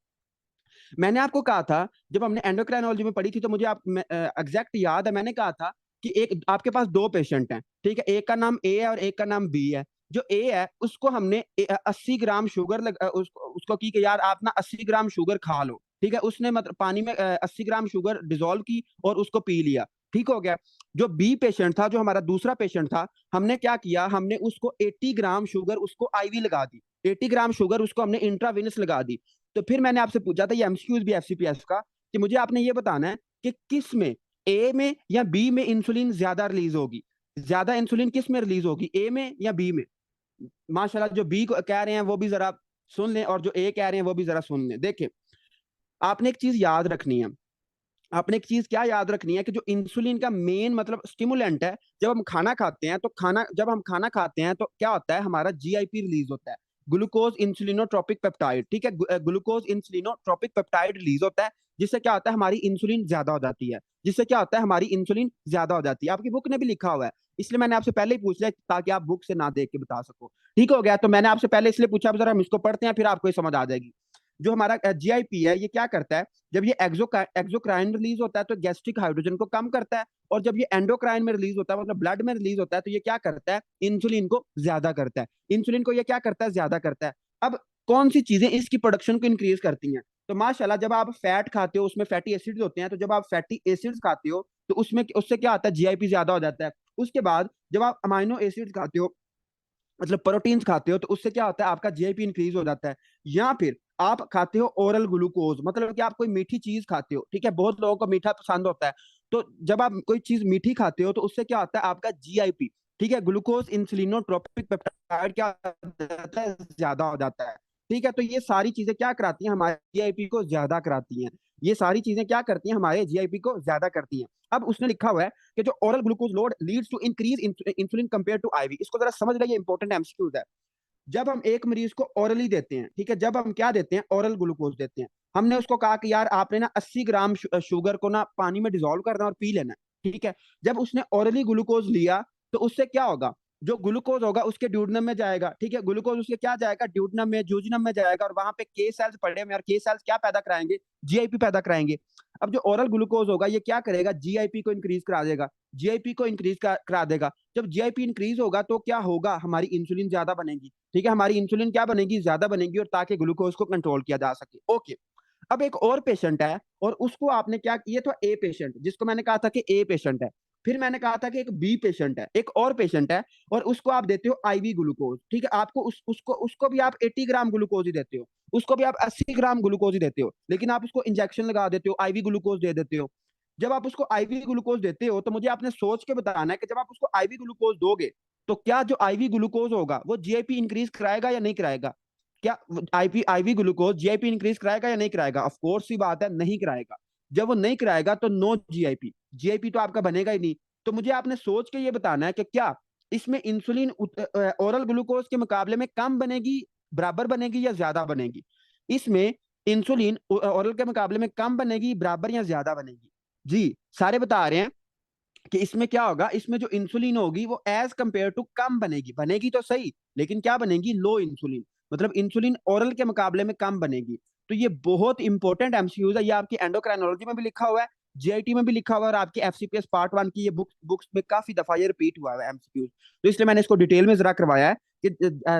मैंने आपको कहा था, जब हमने एंडोक्राइनोलॉजी में पढ़ी थी तो मुझे आप एग्जैक्ट याद है, मैंने कहा था कि एक आपके पास दो पेशेंट हैं, ठीक है, एक का नाम ए है और एक का नाम बी है। जो ए है उसको हमने 80 ग्राम शुगर उसको की कि यार आप ना 80 ग्राम शुगर खा लो, ठीक है, उसने मतलब पानी में 80 ग्राम शुगर डिजोल्व की और उसको पी लिया। ठीक हो गया? जो बी पेशेंट था, जो हमारा दूसरा पेशेंट था, हमने क्या किया? हमने उसको 80 ग्राम शुगर उसको आईवी लगा दी, 80 ग्राम शुगर उसको हमने इंट्रावेनस लगा दी। तो फिर मैंने आपसे पूछा था, ये एमसीक्यूज भी एफसीपीएस का, कि मुझे आपने ये बताना है कि किस में, ए में या बी में इंसुलिन ज्यादा रिलीज होगी? ज्यादा इंसुलिन किस में रिलीज होगी, ए में या बी में? माशाल्लाह, जो बी को कह रहे हैं वो भी जरा सुन लें और जो ए कह रहे हैं वो भी जरा सुन लें। देखिए, आपने एक चीज याद रखनी है। आपने एक चीज क्या याद रखनी है कि जो इंसुलिन का मेन मतलब स्टिमुलेंट है, जब हम खाना खाते हैं तो जब हम खाना खाते हैं तो क्या होता है? हमारा जीआईपी रिलीज होता है, ग्लूकोज इंसुलिनोट्रोपिक पेप्टाइड, ठीक है, ग्लूकोज इंसुलिनोट्रोपिक पेप्टाइड रिलीज होता है, जिससे क्या होता है? हमारी इंसुलिन ज्यादा हो जाती है। जिससे क्या होता है? हमारी इंसुलिन ज्यादा हो जाती है। आपकी बुक ने भी लिखा हुआ है, इसलिए मैंने आपसे पहले ही पूछ लिया ताकि आप बुक से ना देख के बता सको। ठीक हो गया? तो मैंने आपसे पहले इसलिए पूछा, अब जरा हम इसको पढ़ते हैं, फिर आपको ये समझ आ जाएगी। जो हमारा जीआईपी है, ये क्या करता है? जब ये एक्सोक्राइन रिलीज होता है तो गैस्ट्रिक हाइड्रोजन को कम करता है, और जब ये एंडोक्राइन में रिलीज होता है, मतलब ब्लड में रिलीज होता है, तो ये क्या करता है? इंसुलिन को ज्यादा करता है। इंसुलिन को ये क्या करता है? ज्यादा करता है। अब कौन सी चीजें इसकी प्रोडक्शन को इंक्रीज करती हैं? तो माशाल्लाह, जब आप फैट खाते हो उसमें फैटी एसिड्स होते हैं, तो जब आप फैटी एसिड्स खाते हो तो उसमें उससे क्या होता है? जीआईपी ज्यादा हो जाता है। उसके बाद जब आप अमाइनो एसिड्स खाते हो, मतलब प्रोटीन्स खाते हो, तो उससे क्या होता है? आपका जीआईपी इंक्रीज हो जाता है। या फिर आप खाते हो ओरल ग्लूकोज, मतलब कि आप कोई मीठी चीज खाते हो, ठीक है, बहुत लोगों को मीठा पसंद होता है। तो जब आप कोई चीज मीठी खाते हो तो उससे क्या होता है? आपका जीआईपी, ठीक है, ग्लूकोज इंसुलिनोट्रोपिक पेप्टाइड क्या हो जाता है? ज्यादा हो जाता है। ठीक है? तो ये सारी चीजें क्या कराती हैं? हमारे जीआईपी को ज्यादा कराती हैं। ये सारी चीजें क्या करती हैं? हमारे जीआईपी को ज्यादा करती हैं। अब उसने लिखा हुआ है कि जो oral glucose load leads to increase insulin compare to IV. इसको जरा समझ रहे, इंपॉर्टेंट एमसीक्यूज है। जब हम एक मरीज को ओरली देते हैं, ठीक है, जब हम क्या देते हैं? ओरल ग्लूकोज देते हैं। हमने उसको कहा कि यार आपने ना 80 ग्राम शुगर को ना पानी में डिजोल्व करना है और पी लेना है, ठीक है। जब उसने ओरली ग्लूकोज लिया तो उससे क्या होगा? जो ग्लूकोज होगा उसके ड्यूडनम में जाएगा, ठीक है, ग्लूकोज उसके क्या जाएगा? ड्यूडनम में, जूजनम में जाएगा, और वहां पे के सेल्स पड़े हुए, और के सेल्स क्या पैदा कराएंगे? जीआईपी पैदा कराएंगे। अब जो ओरल ग्लूकोज होगा ये क्या करेगा? जीआईपी को इंक्रीज करा देगा, जीआईपी को इंक्रीज करा देगा। जब जीआईपी इंक्रीज होगा तो क्या होगा? हमारी इंसुलिन ज्यादा बनेगी, ठीक है, हमारी इंसुलिन क्या बनेगी? ज्यादा बनेगी, और ताकि ग्लूकोज को कंट्रोल किया जा सके। ओके। अब एक और पेशेंट है, और उसको आपने क्या, ये तो ए पेशेंट जिसको मैंने कहा था कि ए पेशेंट है। फिर मैंने कहा था कि एक बी पेशेंट है, एक और पेशेंट है, और उसको आप देते हो आईवी ग्लूकोज, ठीक है, आपको उसको भी आप 80 ग्राम ग्लूकोज ही देते हो, उसको भी आप 80 ग्राम ग्लूकोज ही देते हो, लेकिन आप उसको इंजेक्शन लगा देते हो, आईवी ग्लूकोज दे देते हो। जब आप उसको आईवी ग्लूकोज देते हो तो मुझे आपने सोच के बताना है कि जब आप उसको आईवी ग्लूकोज दोगे तो क्या जो आईवी ग्लूकोज होगा वो जीआईपी इंक्रीज कराएगा या नहीं कराएगा? क्या आईवी ग्लूकोज जीआईपी इंक्रीज कराएगा या नहीं कराएगा? ऑफ कोर्स सी बात है, नहीं कराएगा। जब वो नहीं कराएगा तो नो जीआईपी, जीआईपी तो आपका बनेगा ही नहीं। तो मुझे आपने सोच के ये बताना है कि क्या इसमें इंसुलिन ओरल ग्लूकोज के मुकाबले में कम बनेगी, बराबर बनेगी, या ज्यादा बनेगी? इसमें इंसुलिन ओरल के मुकाबले में कम बनेगी, बराबर, या ज्यादा बनेगी? जी, सारे बता रहे हैं कि इसमें क्या होगा? इसमें जो इंसुलिन होगी वो एज कंपेयर टू कम बनेगी, बनेगी तो सही, लेकिन क्या बनेगी? लो इंसुलिन, मतलब इंसुलिन ओरल के मुकाबले में कम बनेगी। तो ये बहुत इंपॉर्टेंट एमसीक्यूज है, ये आपकी एंडोक्राइनोलॉजी में भी लिखा हुआ है, जीआईटी में भी लिखा हुआ है और आपके एफसीपीएस पार्ट 1 की ये बुक्स में काफी दफा ये रिपीट हुआ है एमसीक्यूज। तो इसलिए मैंने इसको डिटेल में जरा करवाया है कि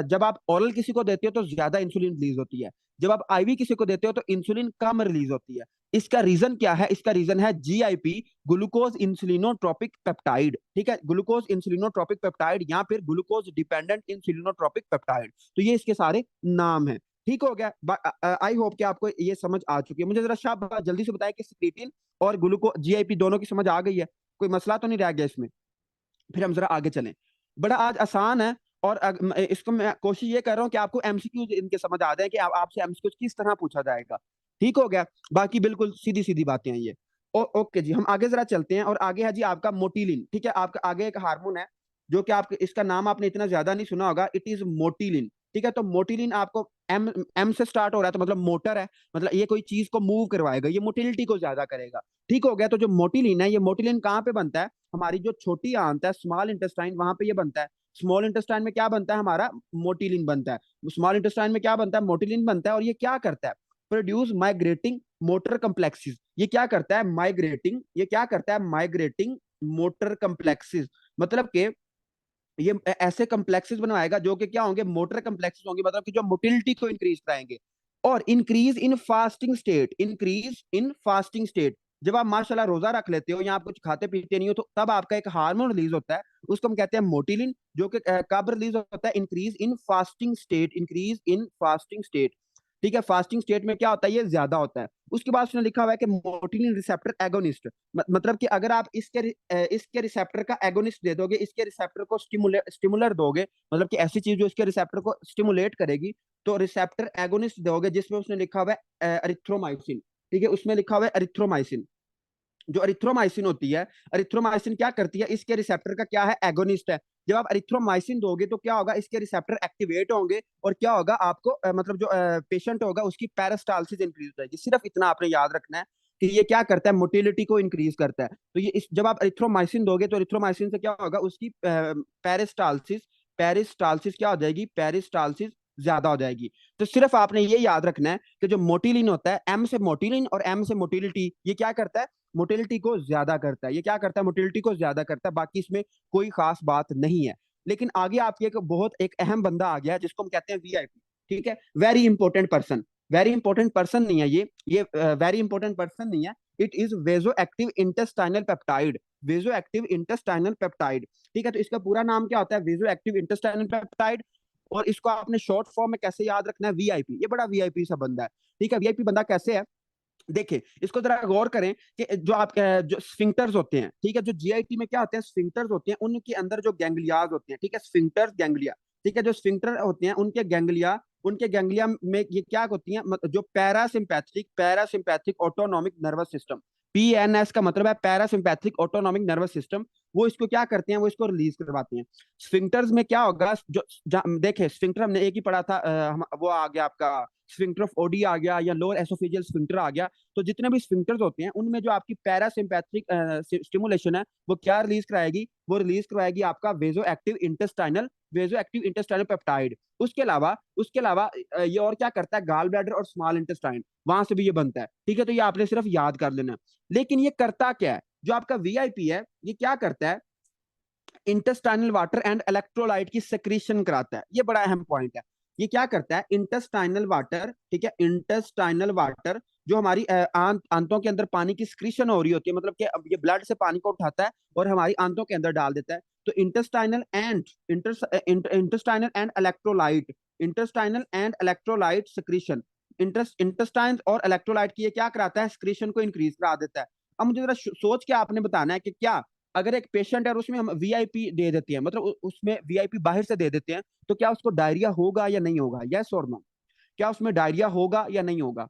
जब आप ओरल किसी को देते हो तो ज्यादा इंसुलिन रिलीज होती है, जब आप आईवी किसी को देते हो तो इंसुलिन कम रिलीज होती है। इसका रीजन क्या है? इसका रीजन है जीआईपी, ग्लूकोज इंसुलिनोट्रोपिक पेप्टाइड। ठीक है, ग्लूकोज इंसुलिनोट्रोपिक पेप्टाइड या फिर ग्लूकोज डिपेंडेंट इंसुलिनोट्रोपिक पेप्टाइड। तो ये इसके सारे नाम है। ठीक हो गया? आई होप कि आपको ये समझ आ चुकी है। मुझे जरा शाह जल्दी से बताया कि स्क्रीटिन और ग्लूको जीआईपी दोनों की समझ आ गई है? कोई मसला तो नहीं रह गया इसमें? फिर हम जरा आगे चलें। बड़ा आज आसान है और इसको मैं कोशिश ये कर रहा हूँ कि आपको एमसीक्यूज इनके समझ आ जाए कि आपसे एमसीक्यूज किस तरह पूछा जाएगा। ठीक हो गया? बाकी बिल्कुल सीधी सीधी बातें हैं ये। ओके जी, हम आगे जरा चलते हैं और आगे है जी आपका मोटिलिन। ठीक है, आपका आगे एक हार्मोन है जो कि आपके इसका नाम आपने इतना ज्यादा नहीं सुना होगा, इट इज मोटिलिन। ठीक है, तो मोटिलिन आपको एम एम से स्टार्ट हो रहा है तो मतलब मोटर है, मतलब ये कोई चीज को मूव करवाएगा, ये मोटिलिटी को ज्यादा करेगा। ठीक हो गया? तो जो मोटिलिन है, ये मोटिलिन कहाँ पे बनता है? हमारी जो छोटी आंत है स्मॉल इंटेस्टाइन, वहां पे ये बनता है। स्मॉल इंटेस्टाइन में क्या बनता है? हमारा मोटिलिन बनता है। स्मॉल इंटेस्टाइन में क्या बनता है? मोटिलिन बनता है। और ये क्या करता है? Produce migrating motor complexes. ये क्या करता है? माइग्रेटिंग। ये क्या करता है? Migrating motor complexes. मतलब कि ये ऐसे कम्प्लेक्सेस बनवाएगा जो कि क्या होंगे? मोटर कम्प्लेक्सेस होंगे, मतलब कि जो मोटिलिटी को इंक्रीज कराएंगे। और increase in fasting state, increase in fasting state. जब आप माशाल्लाह रोजा रख लेते हो या आप कुछ खाते पीते नहीं हो तो तब आपका एक हार्मोन रिलीज होता है, उसको हम कहते हैं मोटिलिन, जो कि कब रिलीज होता है? Increase in fasting state, increase in fasting state. ठीक है, फास्टिंग स्टेट में क्या होता है? ये ज्यादा होता है। उसके बाद उसने लिखा हुआ है कि मोटिलिन रिसेप्टर एगोनिस्ट, मतलब कि अगर आप इसके रिसेप्टर का एगोनिस्ट दे दोगे, इसके रिसेप्टर को स्टिमुलर दोगे, मतलब कि ऐसी चीज जो इसके रिसेप्टर को स्टिमुलेट करेगी, तो रिसेप्टर एगोनिस्ट दोगे, जिसमें उसने लिखा हुआ है एरिथ्रोमाइसिन। ठीक है, उसमें लिखा हुआ है एरिथ्रोमाइसिन। जो अरिथ्रोमाइसिन होती है, अरिथ्रोमाइसिन क्या करती है? इसके रिसेप्टर का क्या है? एगोनिस्ट है। जब आप अरिथ्रोमाइसिन दोगे तो क्या होगा? इसके रिसेप्टर एक्टिवेट होंगे और क्या होगा? आपको मतलब जो पेशेंट होगा उसकी पेरिस्टाल्सिस इंक्रीज हो जाएगी। सिर्फ इतना आपने याद रखना है कि ये क्या करता है? मोटिलिटी को इंक्रीज करता है। तो ये जब आप अरिथ्रोमाइसिन दोगे तो अरिथ्रोमाइसिन से क्या होगा? उसकी पेरिस्टाल्सिस, पेरिस्टाल्सिस क्या हो जाएगी? पेरिस्टाल्सिस ज्यादा हो जाएगी। तो सिर्फ आपने ये याद रखना है कि जो मोटिलिन होता है, एम से मोटिलिन और एम से मोटिलिटी, ये क्या करता है? मोटिलिटी को ज्यादा करता है। ये क्या करता है? मोटिलिटी को ज्यादा करता है। बाकी इसमें कोई खास बात नहीं है। लेकिन आगे आपके एक अहम बंदा आ गया जिसको हम कहते हैं वीआईपी। ठीक है, very important person. Very important person नहीं है ये वेरी इंपॉर्टेंट पर्सन नहीं है। It is vasoactive intestinal peptide. Vasoactive intestinal peptide. ठीक है, तो इसका पूरा नाम क्या होता है? Vasoactive intestinal peptide. और इसको आपने शॉर्ट फॉर्म में कैसे याद रखना है? वीआईपी। ये बड़ा वीआईपी सा बंदा है। ठीक है, वीआईपी बंदा कैसे है? देखिए, इसको जरा गौर करें कि जो आप जो स्फिंक्टर्स होते हैं, ठीक है, जो जीआईटी में क्या होते हैं? स्फिंक्टर्स होते हैं, उनके अंदर जो गैंग्लियाज होते हैं, ठीक है, स्फिंक्टर्स गैंग्लिया। ठीक है, जो स्फिंक्टर होते हैं उनके गैंग्लिया में ये क्या होती हैं? जो parasympathetic parasympathetic autonomic nervous system, PNS का मतलब है पैरासिम्पैथिक ऑटोनॉमिक नर्वस सिस्टम, वो इसको क्या करते हैं? वो इसको रिलीज करवाते हैं। स्फिंक्टर्स में क्या होगा? देखे स्फिंक्टर हमने एक ही पढ़ा था, वो आ गया आपका स्फिंक्टर ऑफ ओडी आ गया या लोअर एसोफेजियल स्फिंक्टर आ गया। तो जितने भी स्फिंक्टर्स होते हैं उनमें जो आपकी पैरासिम्पैथिक स्टिमुलेशन है वो क्या रिलीज कराएगी? वो रिलीज कराएगी आपका वेजो एक्टिव इंटेस्टाइनल पेप्टाइड। उसके अलावा ये और क्या करता है? गाल ब्लैडर और स्मॉल इंटेस्टाइन, वहां से भी ये बनता है। ठीक है, तो ये आपने सिर्फ याद कर लेना। लेकिन ये करता क्या है? जो आपका वीआईपी है ये क्या करता है? इंटेस्टाइनल वाटर एंड इलेक्ट्रोलाइट की सेक्रीशन कराता है। ये बड़ा अहम पॉइंट है। ये क्या करता है? इंटेस्टाइनल वाटर, ठीक है, इंटेस्टाइनल वाटर जो हमारी आंतों के अंदर पानी की स्क्रीशन हो रही होती है, मतलब कि ये ब्लड से पानी को उठाता है और हमारी आंतों के अंदर डाल देता है। तो intestinal and electrolyte, intestinal and electrolyte secretion, intestine और इलेक्ट्रोलाइट की ये क्या कराता है? स्क्रीशन को इंक्रीज करा देता है। अब मुझे जरा सोच के आपने बताना है कि क्या अगर एक पेशेंट है और उसमें हम वीआईपी दे देते हैं, मतलब उसमें वीआईपी बाहर से दे देते हैं, तो क्या उसको डायरिया होगा या नहीं होगा? यस और नो? क्या उसमें डायरिया होगा या नहीं होगा?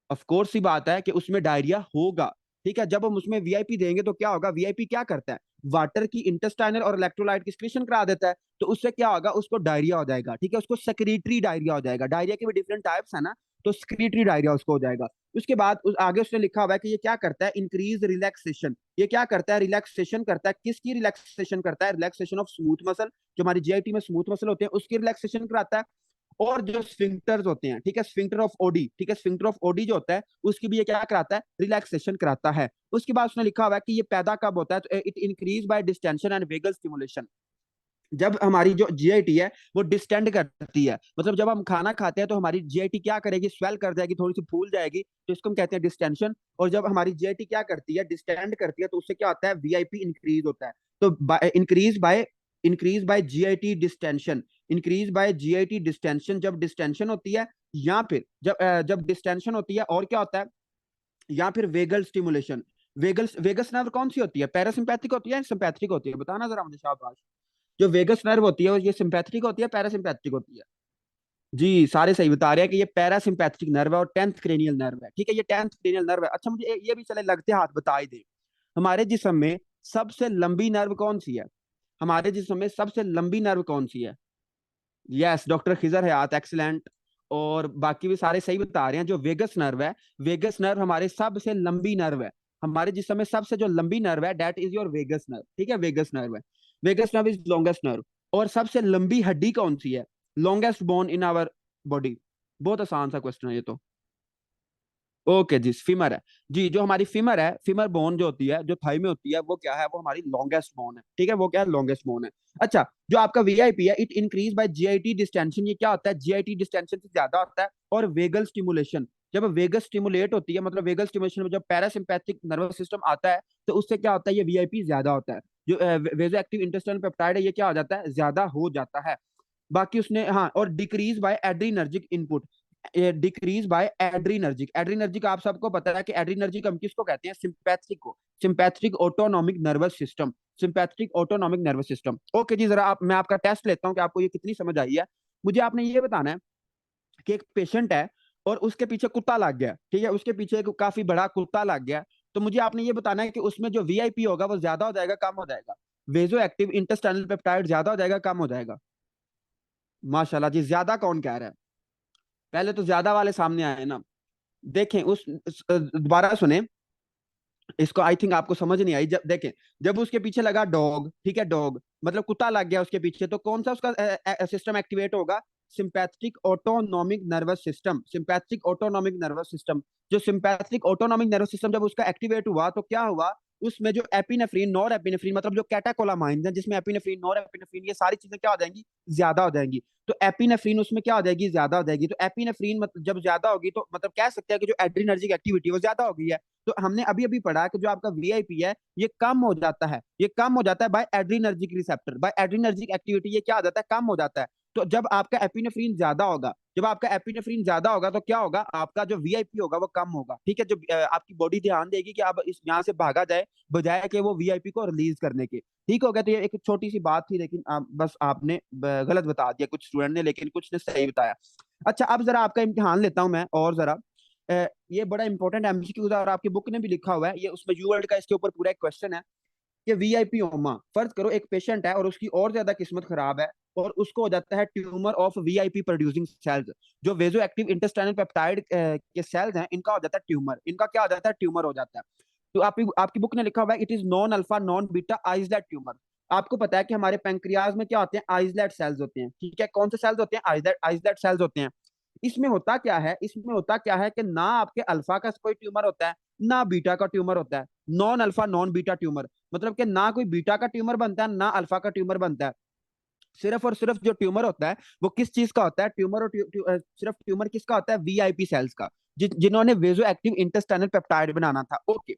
ऑफ कोर्स सी बात है कि उसमें डायरिया होगा। ठीक है, जब हम उसमें वीआईपी देंगे तो क्या होगा? वीआईपी क्या करता है? वाटर की इंटेस्टाइनल और इलेक्ट्रोलाइट की स्क्रीशन करा देता है। तो उससे क्या होगा? उसको डायरिया हो जाएगा। ठीक है, उसको सेक्रेटरी डायरिया हो जाएगा। डायरिया के भी डिफरेंट टाइप्स है ना, तो सेक्रेटरी डायरिया उसको हो जाएगा। उसके बाद आगे उसने लिखा हुआ है कि ये क्या करता है? Increase relaxation. ये क्या करता है? रिलैक्सेशन करता है। किसकी रिलैक्सेशन करता है? Relaxation of smooth muscle. जो हमारी जीआईटी में स्मूथ मसल होते हैं उसकी रिलैक्सेशन कराता है। और जो स्फिंक्टर्स होते हैं, ठीक है, स्फिंक्टर ऑफ ओडी, ठीक है, स्फिंक्टर ऑफ ओडी जो होता है उसकी भी ये क्या कराता है, रिलैक्सेशन कराता है। उसके बाद उसने लिखा हुआ है कि ये पैदा कब होता है, तो it increase bye distension and vagal stimulation. जब हमारी जो जीआईटी है वो डिस्टेंड करती है, मतलब जब हम खाना खाते हैं तो हमारी जीआईटी क्या करेगी, स्वेल कर जाएगी, थोड़ी सी फूल जाएगी, तो इसको हम कहते हैं डिस्टेंशन। और जब हमारी जीआईटी क्या करती है, डिस्टेंड करती है, तो उससे क्या होता है, वीआईपी इंक्रीज होता है। तो increase by GIT distension, increase by GIT distension, जब डिस्टेंशन होती है, या फिर जब डिस्टेंशन होती है, और क्या होता है, या फिर वेगल स्टिमुलेशन। वेगस नर्व कौन सी होती है, पैरासिम्पैथिक होती है, सिंपैथिक होती है, बताना जरा मुझे शाबाश। जो वेगस नर्व होती है ये सिंपैथिक होती है, पैरासिम्पैथिक होती है? जी, सारे सही बता रहे हैं कि ये पैरासिम्पैथिक नर्व है और 10th क्रेनियल नर्व है, ठीक है, ये 10th क्रेनियल नर्व है। अच्छा, मुझे ये भी चले लगते हाथ बता ही दे, हमारे जिस्म में सबसे लंबी नर्व कौन सी है, हमारे जिस्म में सबसे लंबी नर्व कौन सी है? यस, डॉक्टर खिजर हयात, एक्सीलेंट। और बाकी भी सारे सही बता रहे हैं, जो वेगस नर्व है, वेगस नर्व हमारे सबसे लंबी नर्व है, हमारे जिस्म में सबसे जो लंबी नर्व है, that is your vagus nerve, ठीक है, वेगस नर्व है। Vagus nerve is longest nerve. और सबसे लंबी हड्डी कौन सी है, longest bone in our body? बहुत आसान सा क्वेश्चन है ये तो। ओके जी, फीमर है। जी, जो हमारी फीमर है, फीमर बोन जो होती है, जो थाई में होती है, वो क्या है, वो हमारी लॉन्गेस्ट बोन है, ठीक है, वो क्या है, लॉन्गेस्ट बोन है। अच्छा, जो आपका वीआईपी है, it increase by GIT distension, ये क्या होता है, जीआईटी डिस्टेंशन से ज्यादा होता है। और वेगल स्टिमुलेशन, जब वेगल स्टिमुलेट होती है, मतलब वेगल स्टिमुलेशन में जब पैरासिम्पैथिक नर्वस सिस्टम आता है, तो उससे क्या होता है, ये वीआईपी ज्यादा होता है। जो वेजो एक्टिव इंटेस्टाइनल पेप्टाइड है, ये क्या हो जाता है, ज्यादा हो जाता है। बाकी उसने, हाँ, और decrease by adrenergic input, decrease by adrenergic. Adrenergic आप सबको पता है कि एड्रीनर्जिक हम किसको कहते हैं, सिंपैथिक को, sympathetic autonomic nervous system, sympathetic autonomic nervous system. Okay जी, जरा मैं आपका टेस्ट लेता हूँ कि आपको ये कितनी समझ आई है। मुझे आपने ये बताना है कि एक पेशेंट है और उसके पीछे कुत्ता लग गया, ठीक है, उसके पीछे एक काफी बड़ा कुत्ता लग गया। तो मुझे आपने ये बताना है कि उसमें जो वीआईपी होगा वो ज्यादा हो जाएगा, कम हो जाएगा, वेजो एक्टिव इंटेस्टाइनल पेप्टाइड ज्यादा हो जाएगा, कम हो जाएगा? माशाल्लाह जी, ज्यादा कौन कह रहा है? पहले तो ज्यादा वाले सामने आए ना। देखें दोबारा सुने, इसको आई थिंक आपको समझ नहीं आई। जब देखें, जब उसके पीछे लगा डॉग, ठीक है, डॉग मतलब कुत्ता लग गया उसके पीछे, तो कौन सा उसका सिस्टम एक्टिवेट होगा, sympathetic autonomic nervous system, sympathetic autonomic nervous system. जो सिंपैथिक ऑटोनॉमिक नर्वस सिस्टम जब उसका एक्टिवेट हुआ तो क्या हुआ, उसमें जो एपिनेफ्रीन, नॉर एपिनेफ्रीन, मतलब जो कैटाकोलामाइन है, जिसमें एपिनेफ्रीन, नॉर एपिनेफ्रीन, ये सारी चीजें क्या हो जाएंगी, ज्यादा हो जाएंगी। तो एपिनेफ्रीन उसमें क्या हो जाएगी, ज्यादा हो जाएगी। तो एपिनेफ्रीन मतलब जब ज्यादा होगी तो मतलब कह सकते हैं कि जो एड्रीनर्जिक एक्टिविटी है वो ज्यादा हो गई है। तो हमने अभी अभी पढ़ा कि जो आपका वीआईपी है ये कम हो जाता है, ये कम हो जाता है by adrenergic receptor, by adrenergic activity, ये क्या हो जाता है, कम हो जाता है। तो जब आपका एपिनेफ्रीन ज्यादा होगा, जब आपका एपिनेफ्रीन ज्यादा होगा तो क्या होगा, आपका जो वीआईपी होगा वो कम होगा, ठीक है। जब आपकी बॉडी ध्यान देगी कि अब इस यहाँ से भागा जाए, बजाय कि वो वीआईपी को रिलीज करने के। ठीक हो गया, तो ये एक छोटी सी बात थी, लेकिन बस आपने गलत बता दिया कुछ स्टूडेंट ने, लेकिन कुछ ने सही बताया। अच्छा, अब जरा आपका इम्तिहान लेता हूं मैं, और जरा ये बड़ा इंपॉर्टेंट एमसीक्यू है और आपकी बुक ने भी लिखा हुआ है ये, उसमें यू वर्ल्ड का इसके ऊपर पूरा एक क्वेश्चन है कि वीआईपी ओमा, फर्ज करो एक पेशेंट है और उसकी और ज्यादा किस्मत खराब है और उसको हो जाता है tumour of VIP producing sales. जो वेजो एक्टिव इंटेस्टाइनल पेप्टाइड के सेल्स हैं, इनका हो जाता है ट्यूमर, इनका क्या हो जाता है, ट्यूमर हो जाता है। तो आपकी आपकी बुक ने लिखा हुआ है it is non alpha non beta islet tumour. आपको पता है कि हमारे पेंक्रियाज में क्या होते हैं, आइसलेट सेल्स होते हैं, ठीक है, कौन से सेल्स होते हैं, आइसलेट आइसलेट सेल्स होते हैं। इसमें होता क्या है, इसमें होता क्या है कि ना आपके अल्फा का कोई ट्यूमर होता है, ना बीटा का ट्यूमर होता है, non alpha non beta tumour, मतलब कि ना कोई बीटा का ट्यूमर बनता है ना अल्फा का ट्यूमर बनता है। सिर्फ और सिर्फ जो ट्यूमर होता है वो किस चीज का होता है, ट्यूमर और सिर्फ ट्यूमर किसका होता है, वीआईपी सेल्स का, जिन्होंने वेजो एक्टिव इंटेस्टाइनल पेप्टाइड बनाना था। ओके,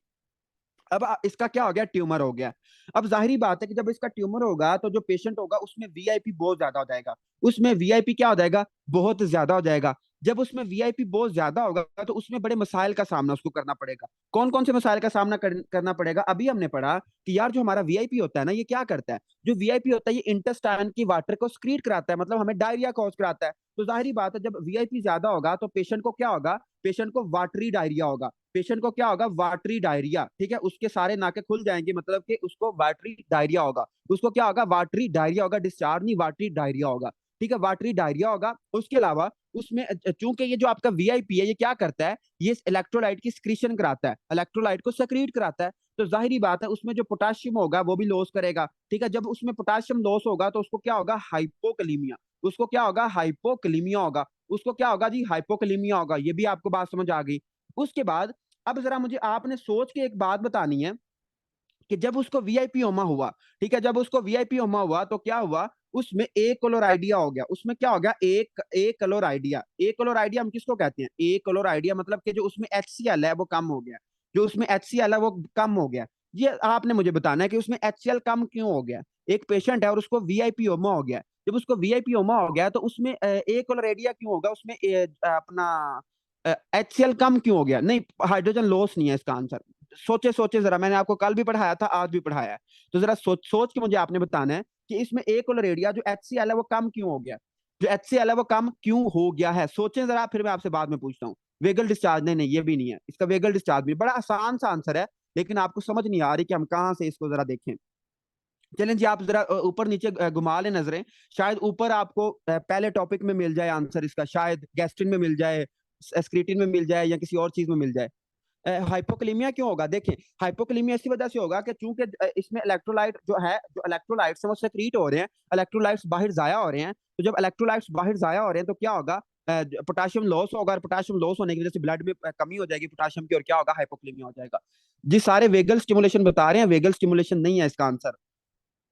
अब इसका क्या हो गया, ट्यूमर हो गया। अब जाहिर बात है कि जब इसका ट्यूमर होगा तो जो पेशेंट होगा उसमें वीआईपी बहुत ज्यादा हो जाएगा, उसमें वीआईपी क्या हो जाएगा, बहुत ज्यादा हो जाएगा। जब उसमें वीआईपी बहुत ज्यादा होगा तो उसमें बड़े मसाइल का सामना उसको करना पड़ेगा। कौन कौन से मसाइल का सामना करना पड़ेगा, अभी हमने पढ़ा कि यार जो हमारा वीआईपी होता है ना, ये क्या करता है, जो वीआईपी होता है ये इंटेस्टाइन की वाटर को स्क्रीट कराता है, मतलब हमें डायरिया कॉज कराता है। तो जाहिर बात है जब वीआईपी ज्यादा होगा तो पेशेंट को क्या होगा, पेशेंट को वाटरी डायरिया होगा, पेशेंट को क्या होगा, वाटरी डायरिया, ठीक है, उसके सारे नाके खुल जाएंगे, मतलब कि उसको वाटरी डायरिया होगा, उसको क्या होगा, वाटरी डायरिया होगा, डिस्चार्ज नहीं, वाटरी डायरिया होगा, ठीक है, वाटरी डायरिया होगा। उसके अलावा उसमें चूंकि ये जो आपका वीआईपी है ये क्या करता है, ये इलेक्ट्रोलाइट की स्क्रीशन कराता है, इलेक्ट्रोलाइट को सक्रीट कराता है। तो जाहिर बात है उसमें जो पोटाशियम होगा वो भी लॉस करेगा, ठीक है, जब उसमें पोटाशियम लॉस होगा तो उसको क्या होगा, हाइपोकलीमिया, उसको क्या होगा, हाइपोकलीमिया होगा। उसको क्या होगा जी, हाइपोकलीमिया होगा। ये भी आपको बात समझ आ गई। उसके बाद अब जरा मुझे आपने सोच के एक बात बतानी है कि जब उसको वीआईपी ओमा हुआ, ठीक है, जब उसको वीआईपी ओमा हुआ तो क्या हुआ, उसमें ए क्लोराइडिया हो गया। उसमें क्या हो गया, एक ए क्लोराइडिया। ए क्लोराइडिया हम किसको कहते हैं, ए क्लोराइडिया मतलब कि जो उसमें HCl है वो कम हो गया, जो उसमें HCl है वो कम हो गया। ये आपने मुझे बताना है कि उसमें HCl कम क्यों हो गया। एक पेशेंट है और उसको वीआईपी ओमा हो गया। जब उसको वीआईपी ओमा हो गया तो उसमें ए क्लोराइडिया क्यों होगा, उसमें अपना HCl कम क्यों हो गया, नहीं हाइड्रोजन लॉस नहीं है इसका आंसर। सोचे सोचे जरा, मैंने आपको कल भी पढ़ाया था, आज भी पढ़ाया है। तो जरा सोच सोच के मुझे आपने बताना है कि इसमें ए क्लोरेडिया जो HCl है वो कम क्यों हो गया, जो HCl है वो कम क्यों हो गया है, सोचें जरा, फिर मैं आपसे बाद में पूछता हूँ। वेगल डिस्चार्ज, नहीं नहीं ये भी नहीं है इसका, वेगल डिस्चार्ज भी बड़ा आसान सा आंसर है, लेकिन आपको समझ नहीं आ रही कि हम कहाँ से इसको जरा देखें। चलें जी, आप जरा ऊपर नीचे घुमा लें नजरें, शायद ऊपर आपको पहले टॉपिक में मिल जाए आंसर इसका, शायद गैस्ट्रिन में मिल जाए, स्क्रीटिन में मिल जाए, या किसी और चीज में मिल जाए। हाइपोक्लेमिया क्यों होगा, देखें हाइपोक्लेमिया इसी वजह से होगा कि चूंकि इसमें इलेक्ट्रोलाइट जो है, जो इलेक्ट्रोलाइट्स हैं वो सेक्रीट हो रहे हैं, इलेक्ट्रोलाइट्स बाहर जाया हो रहे हैं। तो जब इलेक्ट्रोलाइट्स बाहर जाया हो रहे हैं तो क्या होगा, पोटाशियम लॉस होगा, और पोटाशियम लॉस होने की वजह से ब्लड में कमी हो जाएगी पोटाशियम की, और क्या होगा, हाइपोक्लेमिया हो जाएगा। जी सारे वेगल स्टिमुलेशन बता रहे हैं, वेगल स्टिमुलेशन नहीं है इसका आंसर।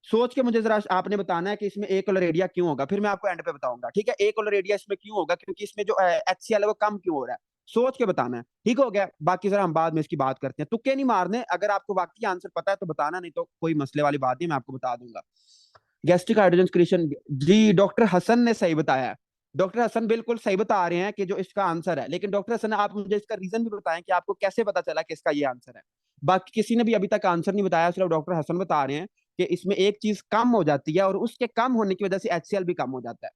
सोच के मुझे जरा आपने बताना है कि इसमें ए क्लोरेडिया क्यों होगा, फिर मैं आपको एंड पे बताऊंगा, ठीक है। ए क्लोरेडिया इसमें क्यों होगा, क्योंकि इसमें जो HCl है वो कम क्यों हो रहा है, सोच के बताना है, ठीक हो गया। बाकी जरा हम बाद में इसकी बात करते हैं, तुक्के नहीं मारने, अगर आपको वाकई आंसर पता है तो बताना, नहीं तो कोई मसले वाली बात नहीं, मैं आपको बता दूंगा। गैस्ट्रिक हाइड्रोजन क्रिएशन, जी डॉक्टर हसन ने सही बताया है। डॉक्टर हसन बिल्कुल सही बता रहे हैं कि जो इसका आंसर है, लेकिन डॉक्टर हसन आप मुझे इसका रीजन भी बताएं कि आपको कैसे पता चला कि इसका ये आंसर है। बाकी किसी ने भी अभी तक आंसर नहीं बताया, सिर्फ डॉक्टर हसन बता रहे हैं कि इसमें एक चीज कम हो जाती है, और उसके कम होने की वजह से HCl भी कम हो जाता है।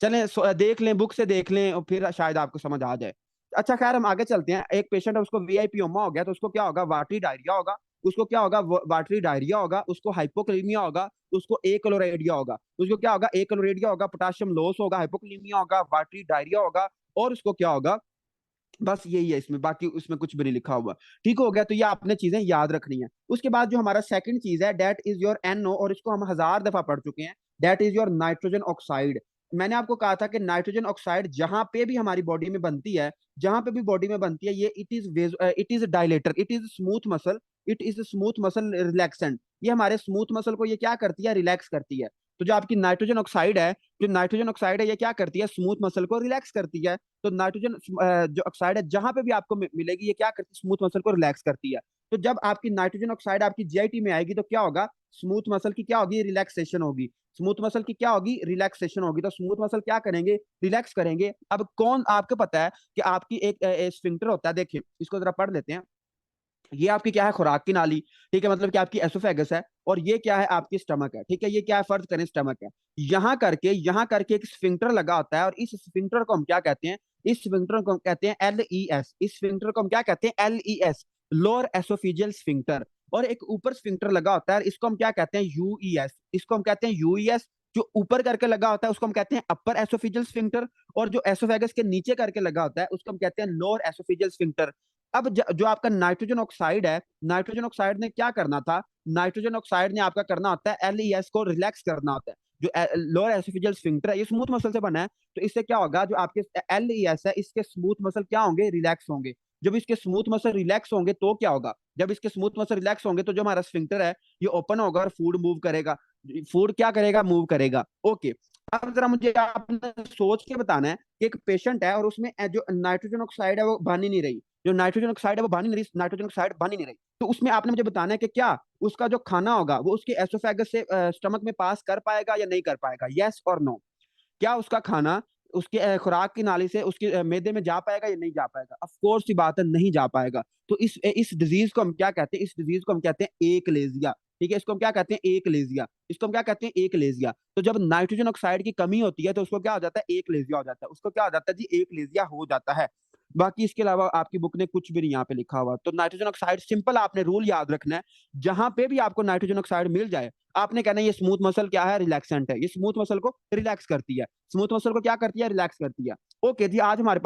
चलें देख लें, बुक से देख लें, और फिर शायद आपको समझ आ जाए। अच्छा खैर, हम आगे चलते हैं। एक पेशेंट है, उसको वीआईपी ओमा हो गया, तो उसको क्या होगा, वाटरी डायरिया होगा। उसको क्या होगा, वाटरी डायरिया होगा, उसको हाइपोक्लीमिया होगा, उसको ए क्लोराइडिया होगा। उसको क्या होगा, ए क्लोराइडिया होगा, पोटाशियम लॉस होगा, हाइपोक्लीमिया होगा, वाटरी डायरिया होगा, और उसको क्या होगा, बस यही है इसमें, बाकी उसमें कुछ भी नहीं लिखा हुआ। ठीक हो गया, तो ये आपने चीजें याद रखनी है। उसके बाद जो हमारा सेकंड चीज है, डेट इज योर NO, और इसको हम 1000 दफा पढ़ चुके हैं, that is your nitrogen oxide. मैंने आपको कहा था कि नाइट्रोजन ऑक्साइड जहां पे भी हमारी बॉडी में बनती है, जहां पे भी बॉडी में बनती है, ये it is dilator, it is smooth muscle, it is smooth muscle relaxant. ये हमारे स्मूथ मसल को ये क्या करती है, रिलैक्स करती है। तो जो आपकी नाइट्रोजन ऑक्साइड है, जो नाइट्रोजन ऑक्साइड है, ये क्या करती है, स्मूथ मसल को रिलैक्स करती है। तो नाइट्रोजन जो ऑक्साइड है जहां पे भी आपको मिलेगी, ये क्या करती है, स्मूथ मसल को रिलैक्स करती है। तो जब आपकी नाइट्रोजन ऑक्साइड आपकी जीआईटी में आएगी तो क्या होगा, स्मूथ मसल की क्या होगी, रिलैक्सेशन होगी। स्मूथ मसल की क्या होगी, रिलैक्सेशन होगी। तो स्मूथ मसल क्या करेंगे, रिलैक्स करेंगे। अब कौन, आपको पता है कि आपकी एक स्फिंक्टर होता है, देखिए इसको जरा पढ़ लेते हैं। ये आपकी क्या है, खुराक की नाली, ठीक है, मतलब कि आपकी एसोफेगस है, और ये क्या है, आपकी स्टमक है, ठीक है। ये क्या है, फर्ज करें स्टमक है। यहाँ करके एक स्फिंक्टर लगा होता है, और इस स्फिंक्टर को हम क्या कहते हैं, इस स्फिंक्टर को हम कहते हैं LES। इस स्फिंक्टर को हम क्या कहते हैं, LES, लोअर एसोफिजियल स्फिंक्टर। और एक ऊपर स्फिंक्टर लगा होता है, इसको हम क्या कहते हैं, UES। इसको हम कहते हैं UES। जो ऊपर करके लगा होता है उसको हम कहते हैं अपर एसोफिजियल स्फिंक्टर, और जो एसोफेगस के नीचे करके लगा होता है उसको हम कहते हैं लोअर एसोफिजियल स्फिंक्टर। अब जो आपका नाइट्रोजन ऑक्साइड है, नाइट्रोजन ऑक्साइड ने क्या करना था, नाइट्रोजन ऑक्साइड ने आपका करना होता है LES को रिलैक्स करना होता है। जो लोअर एसोफेजियल स्फिंक्टर है, ये स्मूथ मसल से बना है, तो इससे क्या होगा, जो आपके LES है, इसके स्मूथ मसल क्या होंगे, रिलैक्स होंगे। जब इसके स्मूथ मसल रिलैक्स होंगे तो क्या होगा, जब इसके स्मूथ मसल रिलैक्स होंगे तो जो हमारा स्फिंक्टर है ये ओपन होगा, और फूड मूव करेगा। फूड क्या करेगा, मूव करेगा। ओके, अब जरा मुझे आपने सोच के बताना है कि एक पेशेंट है और उसमें जो नाइट्रोजन ऑक्साइड है वो बन ही नहीं रही, जो नाइट्रोजन ऑक्साइड है वो बन ही नहीं रही, नाइट्रोजन ऑक्साइड बन ही नहीं रही। तो उसमें आपने मुझे बताना है कि क्या उसका जो खाना होगा वो उसके एसोफेगस से स्टमक में पास कर पाएगा या नहीं कर पाएगा, यस और नो। क्या उसका खाना उसके खुराक की नाली से उसके मैदे में जा पाएगा या नहीं जा पाएगा, ऑफ कोर्स की बात है, नहीं जा पाएगा। तो इस डिजीज को हम क्या कहते हैं, इस डिजीज को हम कहते हैं एकलेजिया। ठीक है, इसको हम क्या कहते हैं, एकलेजिया। इसको हम क्या कहते हैं, एकलेजिया। तो जब नाइट्रोजन ऑक्साइड की कमी होती है तो उसको क्या हो जाता है, एकलेजिया हो जाता है। उसको क्या हो जाता है जी, एकलेजिया हो जाता है। बाकी इसके अलावा आपकी बुक ने कुछ भी नहीं यहाँ पे लिखा हुआ। तो नाइट्रोजन ऑक्साइड, सिंपल आपने रूल याद रखना है, जहां पे भी आपको नाइट्रोजन ऑक्साइड मिल जाए आपने कहना है ये स्मूथ मसल क्या है, रिलैक्सेंट है, ये स्मूथ मसल को रिलैक्स करती है। स्मूथ मसल को क्या करती है, रिलैक्स करती है। ओके जी, आज हमारे पास